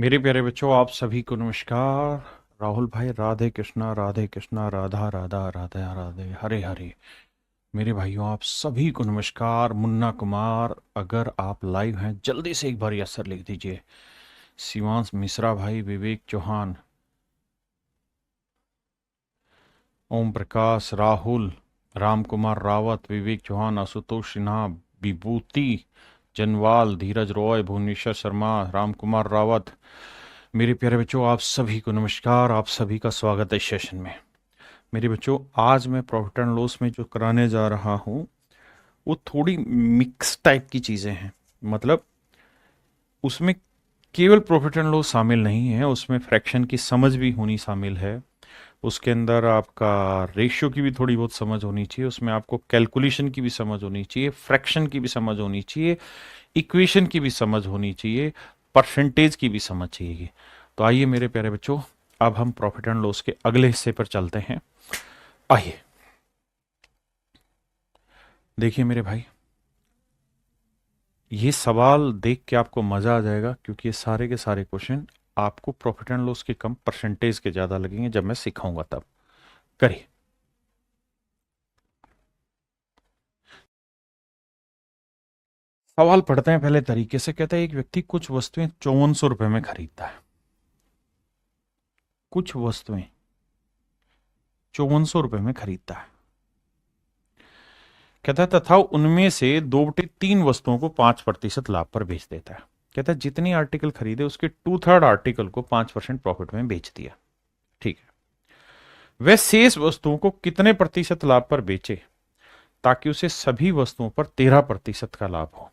मेरे प्यारे बच्चों, आप सभी को नमस्कार। राहुल भाई, राधे कृष्णा राधा राधा राधे राधे हरे हरे। मेरे भाइयों, आप सभी को नमस्कार। मुन्ना कुमार, अगर आप लाइव हैं जल्दी से एक बार यस सर लिख दीजिए। शिवांश मिश्रा भाई, विवेक चौहान, ओम प्रकाश, राहुल, राम कुमार रावत, विवेक चौहान, आशुतोष सिन्हा, विभूति जनवाल, धीरज रॉय, भुवनेश्वर शर्मा, राम कुमार रावत। मेरे प्यारे बच्चों, आप सभी को नमस्कार। आप सभी का स्वागत है इस सेशन में। मेरे बच्चों, आज मैं प्रॉफिट एंड लॉस में जो कराने जा रहा हूँ वो थोड़ी मिक्स टाइप की चीज़ें हैं। मतलब उसमें केवल प्रॉफिट एंड लॉस शामिल नहीं है, उसमें फ्रैक्शन की समझ भी होनी शामिल है। उसके अंदर आपका रेशियो की भी थोड़ी बहुत समझ होनी चाहिए, उसमें आपको कैलकुलेशन की भी समझ होनी चाहिए, फ्रैक्शन की भी समझ होनी चाहिए, इक्वेशन की भी समझ होनी चाहिए, परसेंटेज की भी समझ चाहिए। तो आइए मेरे प्यारे बच्चों, अब हम प्रॉफिट एंड लॉस के अगले हिस्से पर चलते हैं। आइए देखिए मेरे भाई, ये सवाल देख के आपको मजा आ जाएगा, क्योंकि ये सारे के सारे क्वेश्चन आपको प्रॉफिट एंड लॉस के कम परसेंटेज के ज्यादा लगेंगे जब मैं सिखाऊंगा तब। करिए। सवाल पढ़ते हैं पहले तरीके से। कहता है एक व्यक्ति कुछ वस्तुएं 5400 रुपए में खरीदता है। कुछ वस्तुएं 5400 रुपए में खरीदता है। कहता है तथा उनमें से 2/3 वस्तुओं को 5% लाभ पर बेच देता है। कहता है जितनी आर्टिकल खरीदे उसके 2/3 आर्टिकल को 5% प्रॉफिट में बेच दिया। ठीक है। वह शेष वस्तुओं को कितने प्रतिशत लाभ पर बेचे ताकि उसे सभी वस्तुओं पर 13% का लाभ हो।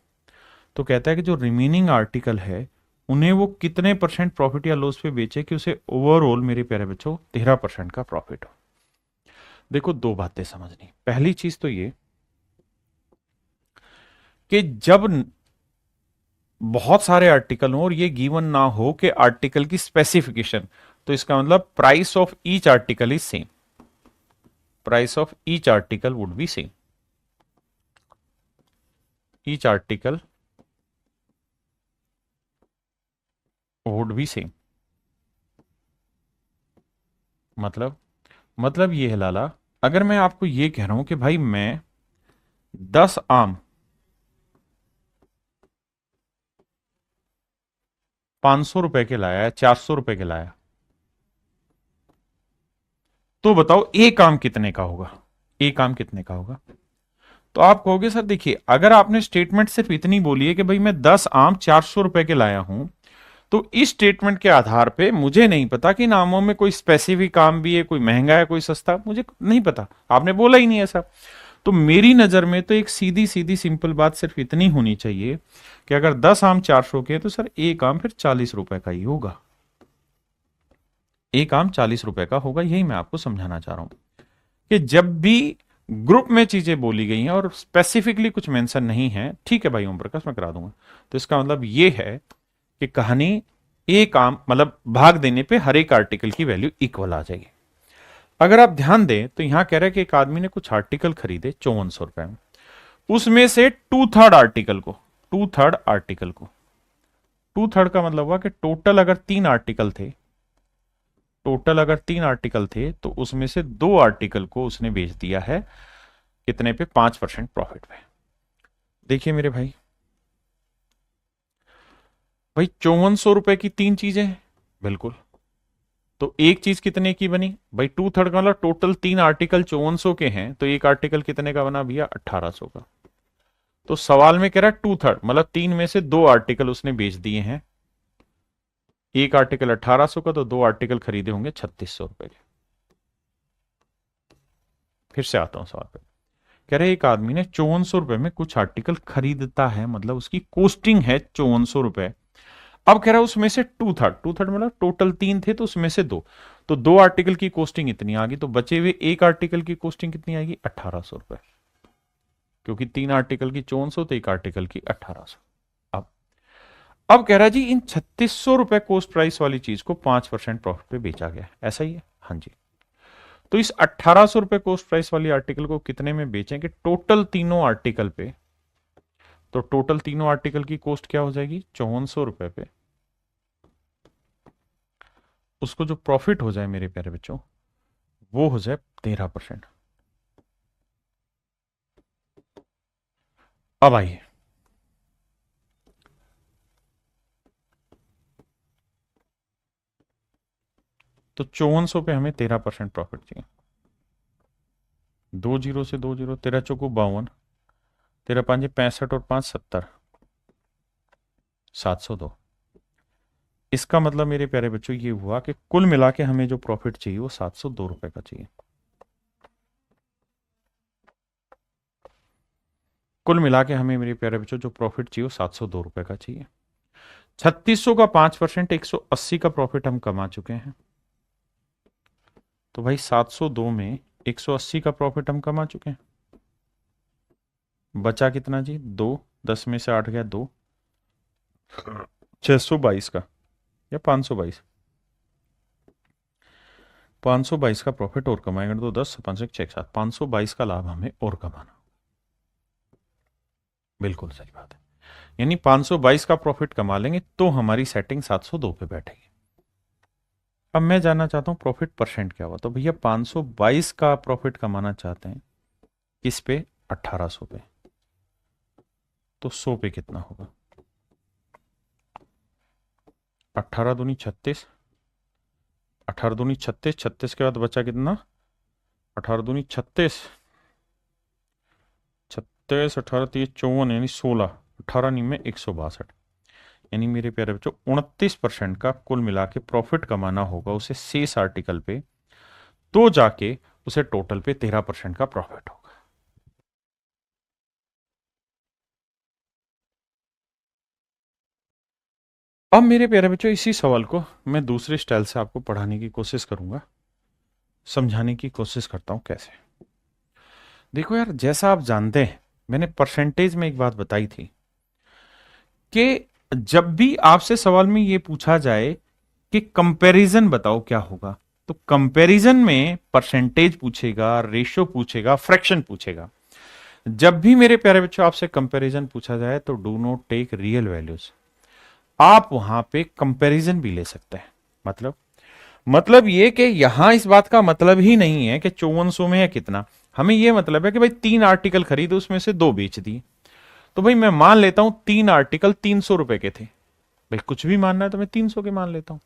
तो कहता है कि जो रिमेनिंग आर्टिकल है उन्हें वो कितने परसेंट प्रॉफिट या लॉस पे बेचे कि उसे ओवरऑल, मेरे प्यारे बच्चों, 13% का प्रॉफिट हो। देखो, दो बातें समझनी। पहली चीज तो ये कि जब बहुत सारे आर्टिकल हो और ये गिवन ना हो कि आर्टिकल की स्पेसिफिकेशन, तो इसका मतलब price of each article is same. Price of each article would be same. Each article would be same. मतलब ये है लाला, अगर मैं आपको ये कह रहा हूं कि भाई मैं 10 आम 500 रुपए के लाया है, 400 रुपए के लाया, तो बताओ एक आम कितने का होगा। एक आम कितने का होगा। तो आप कहोगे सर देखिए, अगर आपने स्टेटमेंट सिर्फ इतनी बोली है कि भाई मैं 10 आम 400 रुपए के लाया हूं, तो इस स्टेटमेंट के आधार पे मुझे नहीं पता कि इन आमों में कोई स्पेसिफिक आम भी है, कोई महंगा है, कोई सस्ता, मुझे नहीं पता। आपने बोला ही नहीं ऐसा। तो मेरी नजर में तो एक सीधी सीधी सिंपल बात सिर्फ इतनी होनी चाहिए कि अगर 10 आम 400 के हैं तो सर एक आम फिर 40 रुपए का ही होगा। एक आम 40 रुपए का होगा। यही मैं आपको समझाना चाह रहा हूं कि जब भी ग्रुप में चीजें बोली गई हैं और स्पेसिफिकली कुछ मेंशन नहीं है, ठीक है भाई ओम प्रकाश, मैं करा दूंगा, तो इसका मतलब ये है कि कहानी एक आम मतलब भाग देने पे हर एक आर्टिकल की वैल्यू इक्वल आ जाएगी। अगर आप ध्यान दें तो यहां कह रहा है कि एक आदमी ने कुछ आर्टिकल खरीदे 5400 रुपए में, उसमें से 2/3 आर्टिकल को, 2/3 आर्टिकल को, 2/3 का मतलब हुआ कि टोटल अगर 3 आर्टिकल थे तो उसमें से 2 आर्टिकल को उसने बेच दिया है। कितने पे? 5% प्रॉफिट पे। देखिए मेरे भाई, 5400 रुपए की 3 चीजें हैं, बिल्कुल। तो एक चीज कितने की बनी भाई? 2/3 का मतलब टोटल 3 आर्टिकल 5400 के हैं, तो एक आर्टिकल कितने का बना भैया? 1800 का। तो सवाल में कह रहा है 2/3 मतलब 3 में से 2 आर्टिकल उसने बेच दिए हैं। एक आर्टिकल 1800 का, तो 2 आर्टिकल खरीदे होंगे 3600 रुपए के। फिर से आता हूं सवाल पे। कह रहे एक आदमी ने 5400 रुपए में कुछ आर्टिकल खरीदता है, मतलब उसकी कॉस्टिंग है 5400 रुपए। अब कह रहा है उसमें से 2/3 मतलब टोटल 3 थे तो उसमें से 2, तो 2 आर्टिकल की कॉस्टिंग इतनी आ गई, तो बचे हुए एक आर्टिकल की कॉस्टिंग कितनी आएगी? 1800 रुपए। क्योंकि 3 आर्टिकल की 5400 तो एक आर्टिकल की 1800। अब अब कह रहा है जी इन 3600 रुपए कॉस्ट प्राइस वाली चीज को 5% प्रॉफिट पे बेचा गया, ऐसा ही है? हाँ जी। तो इस 1800 रुपए कॉस्ट प्राइस वाली आर्टिकल को कितने में बेचेंगे टोटल तीनों आर्टिकल पे? तो टोटल तीनों आर्टिकल की कॉस्ट क्या हो जाएगी? 5400 रुपए पे उसको जो प्रॉफिट हो जाए मेरे प्यारे बच्चों, वो हो जाए 13%। अब आइए, तो 5400 पे हमें 13% प्रॉफिट चाहिए। 2 जीरो से 2 जीरो, 13 चौको 52, 13 पाँच 65 और 5 70, 702। इसका मतलब मेरे प्यारे बच्चों ये हुआ कि कुल मिला के हमें जो प्रॉफिट चाहिए वो 702 रुपए का चाहिए। कुल मिला के हमें मेरे प्यारे बच्चों जो प्रॉफिट चाहिए वो 702 रुपए का चाहिए। 3600 का 5%, 180 का प्रॉफिट हम कमा चुके हैं। तो भाई 702 में 180 का प्रॉफिट हम कमा चुके हैं। बचा कितना जी? 2, 10 में से 8 गया 2, 622 का या 522, 522 का प्रॉफिट और कमाएंगे तो 10 5 6 7, 522 का लाभ हमें और कमाना। बिल्कुल सही बात है। यानी 522 का प्रॉफिट कमा लेंगे तो हमारी सेटिंग 702 पे बैठेगी। अब मैं जानना चाहता हूं प्रॉफिट परसेंट क्या हुआ। तो भैया 522 का प्रॉफिट कमाना चाहते हैं किस पे? 1800 पे। तो 100 पे कितना होगा? 18 दूनी 36, 18 दूनी 36, 36 के बाद बचा कितना? 18 दूनी 36, 36, 18 30 54, यानी 16, 18 नी में 162। यानी मेरे प्यारे बच्चों 29% का कुल मिला के प्रॉफिट कमाना होगा उसे शेष आर्टिकल पे, तो जाके उसे टोटल पे 13% का प्रॉफिट होगा। अब मेरे प्यारे बच्चों इसी सवाल को मैं दूसरे स्टाइल से आपको पढ़ाने की कोशिश करूंगा, समझाने की कोशिश करता हूं कैसे। देखो यार, जैसा आप जानते हैं मैंने परसेंटेज में एक बात बताई थी कि जब भी आपसे सवाल में ये पूछा जाए कि कंपैरिजन बताओ क्या होगा, तो कंपैरिजन में परसेंटेज पूछेगा, रेशियो पूछेगा, फ्रैक्शन पूछेगा। जब भी मेरे प्यारे बच्चों आपसे कंपैरिजन पूछा जाए तो do not take real values. आप वहां पे कंपैरिजन भी ले सकते हैं। मतलब ये कि यहां इस बात का मतलब ही नहीं है कि 5400 में है कितना। हमें यह मतलब है कि भाई 3 आर्टिकल खरीदे, उसमें से 2 बेच दिए। तो भाई मैं मान लेता हूं 3 आर्टिकल 300 रुपए के थे। भाई कुछ भी मानना है तो मैं 300 के मान लेता हूं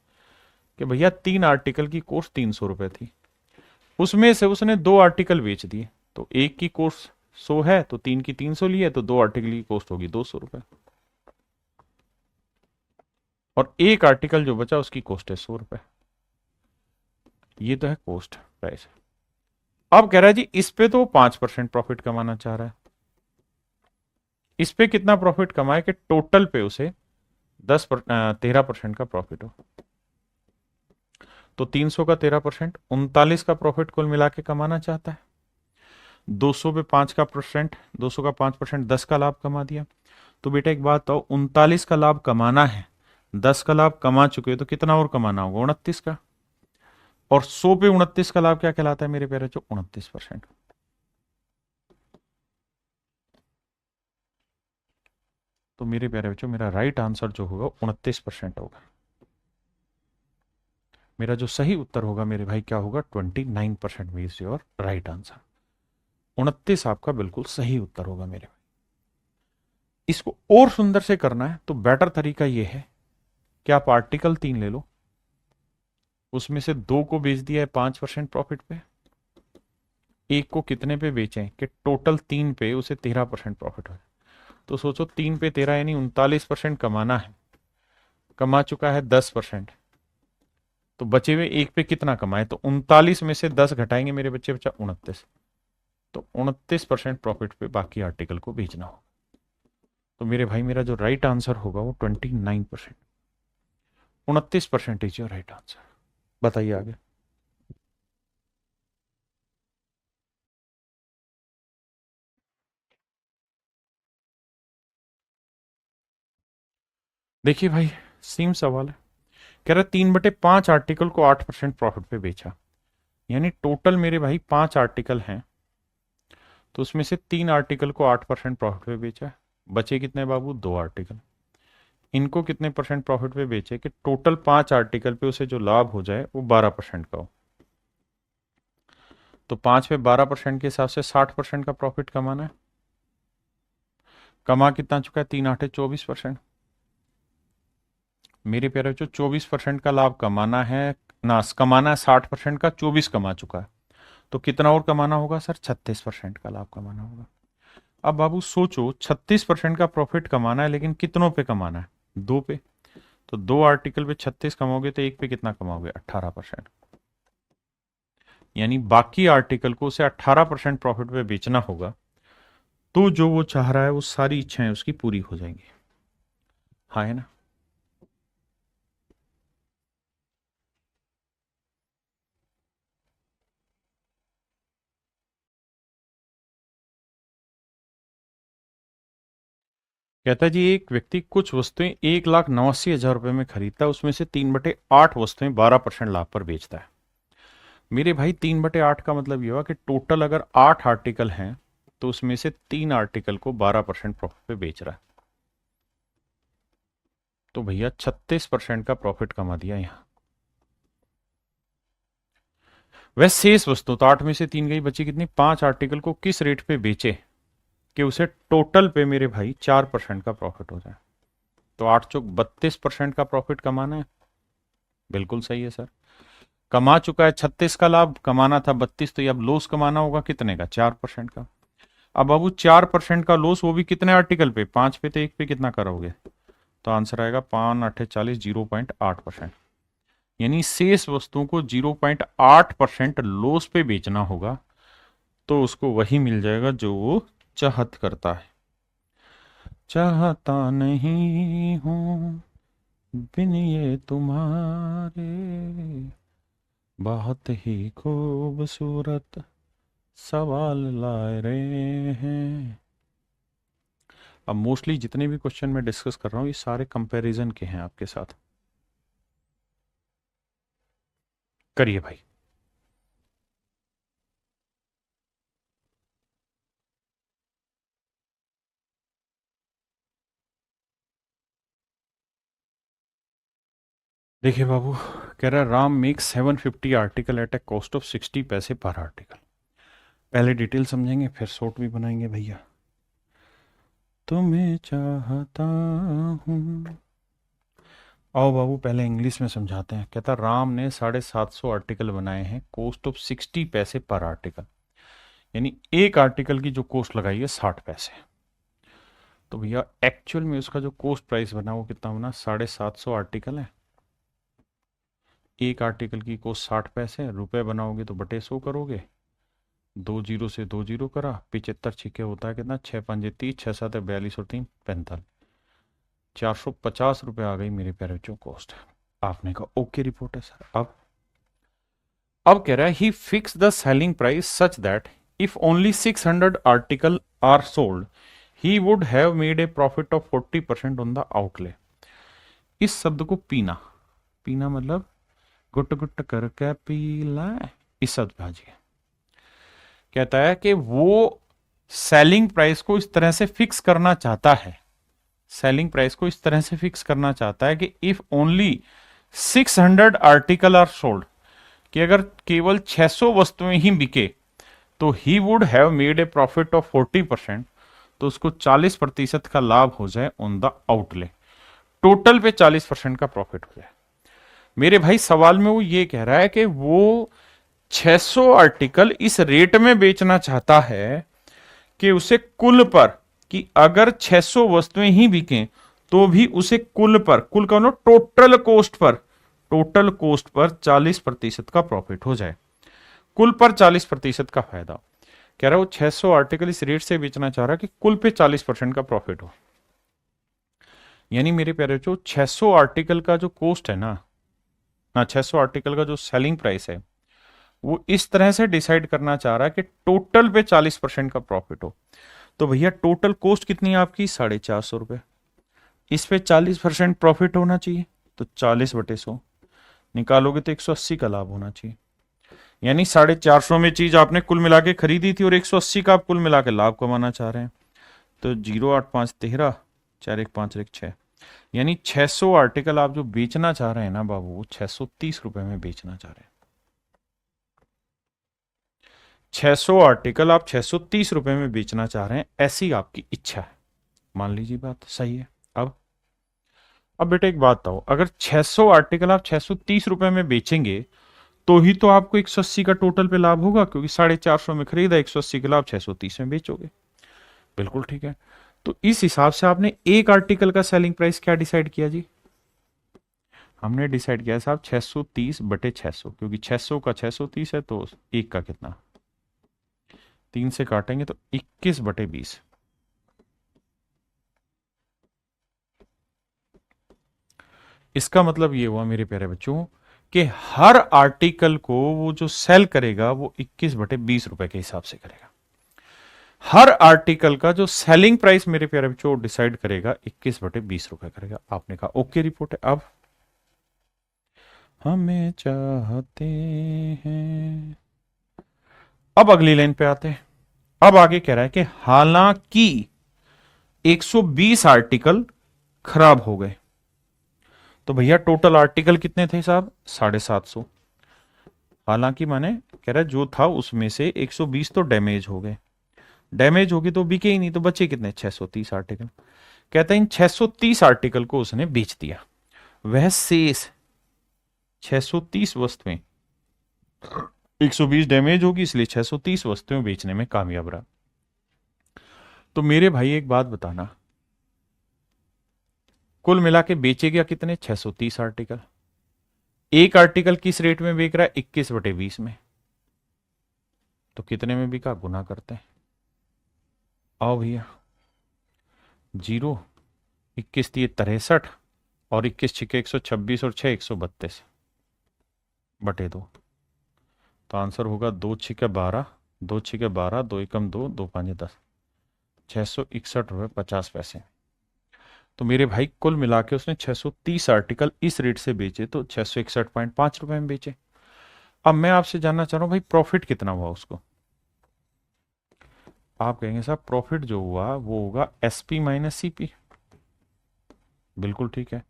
कि भैया 3 आर्टिकल की कॉस्ट 300 रुपए थी, उसमें से उसने 2 आर्टिकल बेच दिए। तो एक की कॉस्ट 100 है तो 3 की 300 ली है, तो 2 आर्टिकल की कॉस्ट होगी 200 रुपए, और एक आर्टिकल जो बचा उसकी कॉस्ट है 100 रुपए। ये तो है कॉस्ट प्राइस। अब कह रहा है जी इस पे तो 5% प्रॉफिट कमाना चाह रहा है। इस पे कितना प्रॉफिट कमाए कि टोटल पे उसे 13% का प्रॉफिट हो। तो 300 का 13%, 39 का प्रॉफिट कुल मिला के कमाना चाहता है। 200 पे 5 का परसेंट, 200 का 5%, 10 का लाभ कमा दिया। तो बेटा एक बात तो 39 का लाभ कमाना है, 10 का लाभ कमा चुके हो तो कितना और कमाना होगा? 29 का। और 100 पे 29 का लाभ क्या कहलाता है मेरे प्यारे बच्चों? 29%। तो मेरे प्यारे बच्चों मेरा राइट आंसर जो होगा 29% होगा। मेरा जो सही उत्तर होगा मेरे भाई क्या होगा? 29% मीन्स योर राइट आंसर। 29 आपका बिल्कुल सही उत्तर होगा मेरे भाई। इसको और सुंदर से करना है तो बेटर तरीका यह है कि आप आर्टिकल 3 ले लो, उसमें से 2 को बेच दिया है 5% प्रॉफिट पे, एक को कितने पे बेचें कि टोटल 3 पे उसे 13% प्रॉफिट हो। तो सोचो 3 पे 13 यानी 39% कमाना है, कमा चुका है 10%। तो बचे हुए एक पे कितना कमाए? तो 39 में से 10 घटाएंगे मेरे बच्चे, बचा 29। तो 29% प्रॉफिट पे बाकी आर्टिकल को बेचना हो। तो मेरे भाई मेरा जो राइट आंसर होगा वो 29%, 29% इज योर राइट आंसर। बताइए आगे। देखिए भाई सेम सवाल है। कह रहा 3/5 आर्टिकल को 8% प्रॉफिट पे बेचा, यानी टोटल मेरे भाई 5 आर्टिकल हैं, तो उसमें से 3 आर्टिकल को 8% प्रॉफिट पे बेचा। बचे कितने बाबू? 2 आर्टिकल। इनको कितने परसेंट प्रॉफिट पे बेचे कि टोटल 5 आर्टिकल पे उसे जो लाभ हो जाए वो 12% का हो। तो 5 पे 12% के हिसाब से 60% का प्रॉफिट कमाना है। कमा कितना चुका है? 3 8 24%। मेरे प्यारे बच्चों 24% का लाभ कमाना है ना, कमाना है 60% का, 24 कमा चुका है। तो कितना और कमाना होगा सर? 36% का लाभ कमाना होगा। अब बाबू सोचो, 36% का प्रॉफिट कमाना है, लेकिन कितनों पे कमाना है? 2 पे। तो 2 आर्टिकल पे 36 कमाओगे तो एक पे कितना कमाओगे? 18%। यानी बाकी आर्टिकल को उसे 18% प्रॉफिट पे बेचना होगा, तो जो वो चाह रहा है वो सारी इच्छाएं उसकी पूरी हो जाएंगी। हाँ, है ना? कहता है जी, एक व्यक्ति कुछ वस्तुएं 1,89,000 रुपए में खरीदता है, उसमें से 3/8 वस्तुएं 12% लाभ पर बेचता है। मेरे भाई 3/8 का मतलब ये हुआ कि टोटल अगर 8 आर्टिकल हैं तो उसमें से 3 आर्टिकल को 12% प्रॉफिट पे बेच रहा है। तो भैया 36% का प्रॉफिट कमा दिया यहां। वह शेष वस्तु, तो 8 में से 3 गई, बची कितनी? 5 आर्टिकल को किस रेट पे बेचे कि उसे टोटल पे मेरे भाई 4% का प्रॉफिट हो जाए। तो 8 चौक 32% का प्रॉफिट कमाना है। बिल्कुल सही है सर। कमा चुका है 36 का लाभ, कमाना था 32, तो ये अब लॉस कमाना होगा कितने का? 4% का। अब बाबू 4% का लॉस, वो भी कितने आर्टिकल पे? 5 पे, तो एक पे कितना करोगे? तो आंसर आएगा 5 8 40, 0.8%। यानी शेष वस्तुओं को 0.8% लॉस पे बेचना होगा, तो उसको वही मिल जाएगा जो वो चाहत करता है। चाहता नहीं हूं बिन ये तुम्हारे, बहुत ही खूबसूरत सवाल लाए रहे हैं। अब मोस्टली जितने भी क्वेश्चन मैं डिस्कस कर रहा हूं ये सारे कंपैरिजन के हैं आपके साथ। करिए भाई। देखिए बाबू, कह रहा है Ram makes 750 article at a cost of 60 paise पर आर्टिकल। पहले डिटेल समझेंगे फिर शॉर्ट भी बनाएंगे भैया। तुम्हें चाहता हूं। आओ बाबू पहले इंग्लिश में समझाते हैं। कहता राम ने 750 आर्टिकल बनाए हैं, कॉस्ट ऑफ 60 पैसे पर आर्टिकल। यानी एक आर्टिकल की जो कॉस्ट लगाई है 60 पैसे। तो भैया एक्चुअल में उसका जो कॉस्ट प्राइस बना वो कितना बना? 750 आर्टिकल है, एक आर्टिकल की कॉस्ट 60 पैसे, रुपए बनाओगे तो बटे 100 करोगे, 2 जीरो से 2 जीरो करा, 75 छिके होता है कितना? 6 पंजे 30, 6 7 42 और 3 45, 450 रुपये आ गई मेरे प्यारे बच्चों कॉस्ट। आपने कहा ओके रिपोर्ट है सर। अब कह रहा है he fix the selling price such that if only 600 article are sold he would have made a profit of 40% on the outlay. इस शब्द को पीना, पीना मतलब गुट गुट करके पीला, इस शब्द भाजिए। कहता है कि वो सेलिंग प्राइस को इस तरह से फिक्स करना चाहता है, सेलिंग प्राइस को इस तरह से फिक्स करना चाहता है कि if only 600 article are sold, कि अगर केवल 600 वस्तुएं ही बिके तो ही would have made a profit of 40%, तो उसको 40% का लाभ हो जाए ऑन द आउटले, टोटल पे 40% का प्रॉफिट हो जाए। मेरे भाई सवाल में वो ये कह रहा है कि वो 600 आर्टिकल इस रेट में बेचना चाहता है कि उसे कुल पर, कि अगर 600 वस्तुएं ही बिकें तो भी उसे कुल पर, कुल का मतलब टोटल कोस्ट पर, टोटल कोस्ट पर 40% का प्रॉफिट हो जाए, कुल पर 40% का फायदा। कह रहा है वो 600 आर्टिकल इस रेट से बेचना चाह रहा है कि कुल पे 40% का प्रॉफिट हो। यानी मेरे प्यारे बच्चों 600 आर्टिकल का जो कॉस्ट है ना 600 आर्टिकल का जो सेलिंग प्राइस है वो इस तरह से डिसाइड करना चाह रहा है कि टोटल पे 40% का प्रॉफिट हो। तो भैया टोटल कॉस्ट कितनी है आपकी? 450 रुपए, इस पे 40% प्रॉफिट होना चाहिए, तो 40/100 निकालोगे तो 180 का लाभ होना चाहिए। यानी 450 में चीज आपने कुल मिला के खरीदी थी और 180 का आप कुल मिला के लाभ कमाना चाह रहे हैं। तो 0 8 5 13, 4 1 5 1 6, यानी 600 आर्टिकल आप जो बेचना चाह रहे हैं ना बाबू, वो 630 रुपए में बेचना चाह रहे हैं। 600 आर्टिकल आप 630 रुपए में बेचना चाह रहे हैं, ऐसी आपकी इच्छा है। मान लीजिए बात सही है। अब बेटा एक बात बताओ, अगर 600 आर्टिकल आप 630 रुपए में बेचेंगे तो ही तो आपको 180 का टोटल पे लाभ होगा, क्योंकि 450 में खरीदा, 180 के लाभ 630 में बेचोगे। बिल्कुल ठीक है। तो इस हिसाब से आपने एक आर्टिकल का सेलिंग प्राइस क्या डिसाइड किया जी? हमने डिसाइड किया साहब 630/600, क्योंकि 600 का 630 है तो एक का कितना, 3 से काटेंगे तो 21/20। इसका मतलब ये हुआ मेरे प्यारे बच्चों कि हर आर्टिकल को वो जो सेल करेगा वो 21/20 रुपए के हिसाब से करेगा। हर आर्टिकल का जो सेलिंग प्राइस मेरे प्यारे बच्चों डिसाइड करेगा 21/20 रुपए करेगा। आपने कहा ओके, रिपोर्ट है। अब हमें चाहते हैं, अब अगली लाइन पे आते हैं। अब आगे कह रहा है कि हालांकि 120 आर्टिकल खराब हो गए, तो भैया टोटल आर्टिकल कितने थे साहब? 750। हालांकि माने कह रहा है जो था उसमें से 120 तो डैमेज हो गए। डैमेज हो गए तो बिके ही नहीं, तो बचे कितने? 630 आर्टिकल। कहते हैं इन 630 आर्टिकल को उसने बेच दिया। वह शेष 630 वस्तुएं, 120 डैमेज होगी इसलिए 630 वस्तुएं बेचने में कामयाब रहा। तो मेरे भाई एक बात बताना, कुल मिला के बेचेगा कितने? 630 आर्टिकल। एक आर्टिकल किस रेट में बेच रहा है? 21/20 में। तो कितने में बिका? गुना करते हैं। आओ भैया, 0, 21×3 63 और 21×6 126 और 6 132 बटे 2। तो आंसर होगा 2×6 12, 2×6 12, 2×1 2, 2×5 10, 661 रुपये 50 पैसे। तो मेरे भाई कुल मिला के उसने 630 आर्टिकल इस रेट से बेचे, तो 661.5 रुपए में बेचे। अब मैं आपसे जानना चाह रहा हूं भाई प्रॉफिट कितना हुआ उसको? आप कहेंगे साहब प्रॉफिट जो हुआ वो होगा एसपी माइनस सीपी। बिल्कुल ठीक है।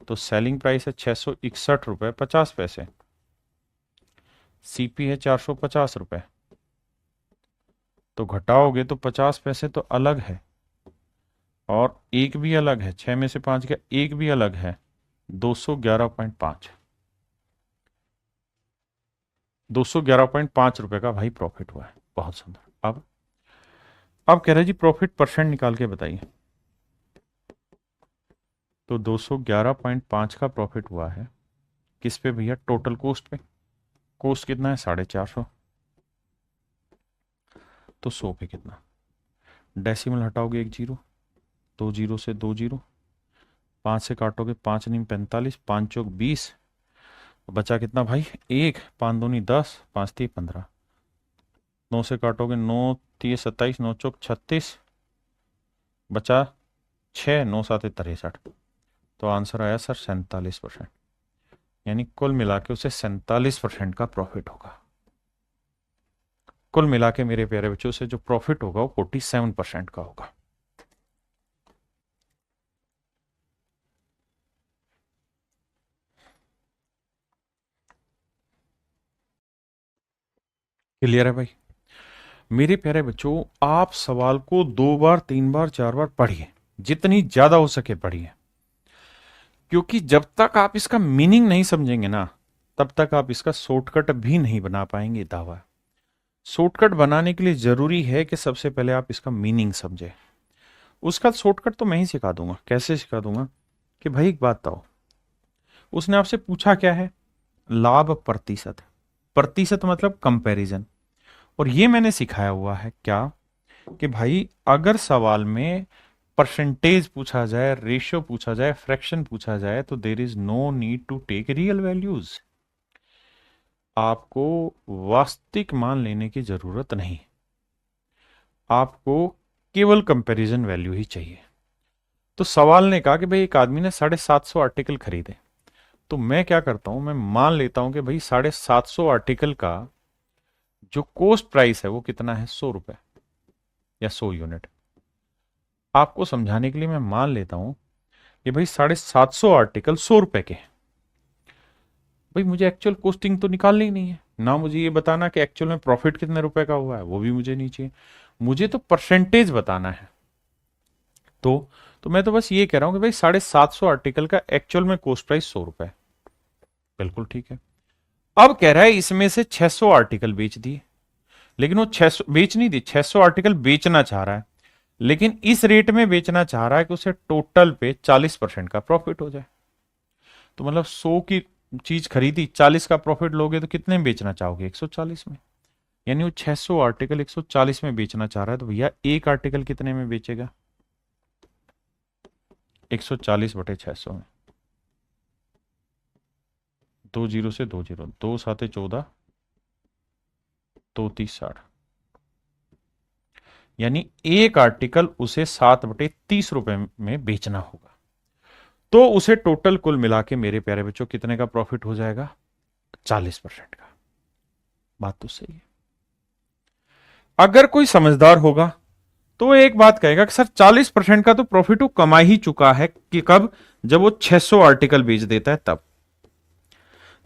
तो सेलिंग प्राइस है 661 रुपये 50 पैसे, सीपी है 450 रुपये, तो घटाओगे तो 50 पैसे तो अलग है और एक भी अलग है, 6 में से 5 का एक भी अलग है, 211.5। 211.5 रुपए का भाई प्रॉफिट हुआ है। बहुत सुंदर। अब कह रहे जी प्रॉफिट परसेंट निकाल के बताइए। तो 211.5 का प्रॉफिट हुआ है किस पे भैया? टोटल कॉस्ट पे। कॉस्ट कितना है? 450। तो 100 पे कितना? डेसिमल हटाओगे 1 जीरो, 2 जीरो से 2 जीरो, 5 से काटोगे 5 नीम 45, 5 चौक 20, बचा कितना भाई? 1, 5 दूनी 10, 5 3 15, 9 से काटोगे 9 3 27, 9 चौक 36, बचा 6, 9 7 63। तो आंसर आया सर 47%। यानी कुल मिला के उसे 47% का प्रॉफिट होगा। कुल मिला के मेरे प्यारे बच्चों से जो प्रॉफिट होगा वो 47% का होगा। क्लियर है भाई? मेरे प्यारे बच्चों आप सवाल को 2 बार 3 बार 4 बार पढ़िए, जितनी ज्यादा हो सके पढ़िए, क्योंकि जब तक आप इसका मीनिंग नहीं समझेंगे ना तब तक आप इसका शॉर्टकट भी नहीं बना पाएंगे। दावा शॉर्टकट बनाने के लिए जरूरी है कि सबसे पहले आप इसका मीनिंग समझे। उसका शॉर्टकट तो मैं ही सिखा दूंगा। कैसे सिखा दूंगा? कि भाई एक बात बताओ, उसने आपसे पूछा क्या है? लाभ प्रतिशत। प्रतिशत मतलब कंपैरिजन। और ये मैंने सिखाया हुआ है क्या, कि भाई अगर सवाल में परसेंटेज पूछा जाए, रेशियो पूछा जाए, फ्रैक्शन पूछा जाए, तो there is no need to take real values. आपको वास्तविक मान लेने की जरूरत नहीं, आपको केवल कंपैरिजन वैल्यू ही चाहिए। तो सवाल ने कहा कि भाई एक आदमी ने 750 आर्टिकल खरीदे, तो मैं क्या करता हूं, मैं मान लेता हूं कि भाई 750 आर्टिकल का जो कॉस्ट प्राइस है वो कितना है? 100 रुपए या 100 यूनिट। आपको समझाने के लिए मैं मान लेता हूं कि भाई 750 आर्टिकल 100 रुपए के हैं। भाई मुझे एक्चुअल कॉस्टिंग तो निकालनी ही नहीं है, ना मुझे ये बताना कि एक्चुअल में प्रॉफिट कितने रुपए का हुआ है, वो भी मुझे नहीं चाहिए। मुझे तो परसेंटेज बताना है। तो मैं तो बस ये कह रहा हूं कि भाई 750 आर्टिकल का एक्चुअल में कॉस्ट प्राइस 100 रुपए। बिल्कुल ठीक है। अब कह रहा है इसमें से 600 आर्टिकल बेच दिए, लेकिन वो 600 बेच नहीं दी, 600 आर्टिकल बेचना चाह रहा है, लेकिन इस रेट में बेचना चाह रहा है कि उसे टोटल पे 40% का प्रॉफिट हो जाए। तो मतलब 100 की चीज खरीदी, 40 का प्रॉफिट लोगे तो कितने में बेचना चाहोगे? 140 में। यानी वो 600 आर्टिकल 140 में बेचना चाह रहा है, तो भैया एक आर्टिकल कितने में बेचेगा? 140 बटे 600 में। 2 जीरो से 2 जीरो, 2 साते 14, 2 30 60। यानी एक आर्टिकल उसे 7/30 रुपए में बेचना होगा। तो उसे टोटल कुल मिला के मेरे प्यारे बच्चों कितने का प्रॉफिट हो जाएगा? 40% का। बात तो सही है। अगर कोई समझदार होगा तो एक बात कहेगा कि सर 40% का तो प्रॉफिट वो कमा ही चुका है, कि कब? जब वो 600 आर्टिकल बेच देता है तब।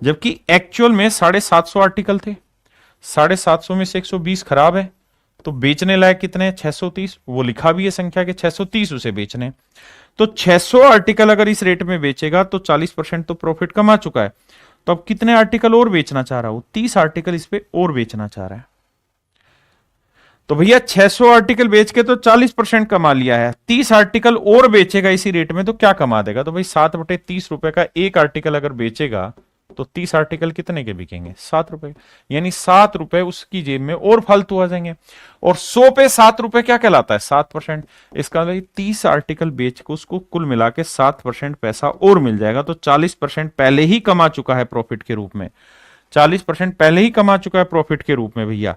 जबकि एक्चुअल में 750 आर्टिकल थे, 750 में से 120 खराब है, तो बेचने लायक कितने हैं? 630। वो लिखा भी है संख्या के 630 उसे बेचने। तो 600 आर्टिकल अगर इस रेट में बेचेगा तो 40% तो प्रॉफिट कमा चुका है। तो अब कितने आर्टिकल और बेचना चाह रहा हूं? 30 आर्टिकल इस पे और बेचना चाह रहा है। तो भैया 600 आर्टिकल बेच के तो 40% कमा लिया है, 30 आर्टिकल और बेचेगा इसी रेट में तो क्या कमा देगा? तो भाई 7/30 रुपए का एक आर्टिकल अगर बेचेगा तो 30 आर्टिकल कितने के बिकेंगे? 7 रुपए। यानी 7 रुपए उसकी जेब में और फालतू आ जाएंगे। और 100 पे 7 रुपए क्या कहलाता है? 7%। इसका भाई 30 आर्टिकल बेच के उसको कुल मिला के 7% पैसा और मिल जाएगा, तो 40% पहले ही कमा चुका है प्रॉफिट के रूप में। 40% पहले ही कमा चुका है प्रॉफिट के रूप में भैया।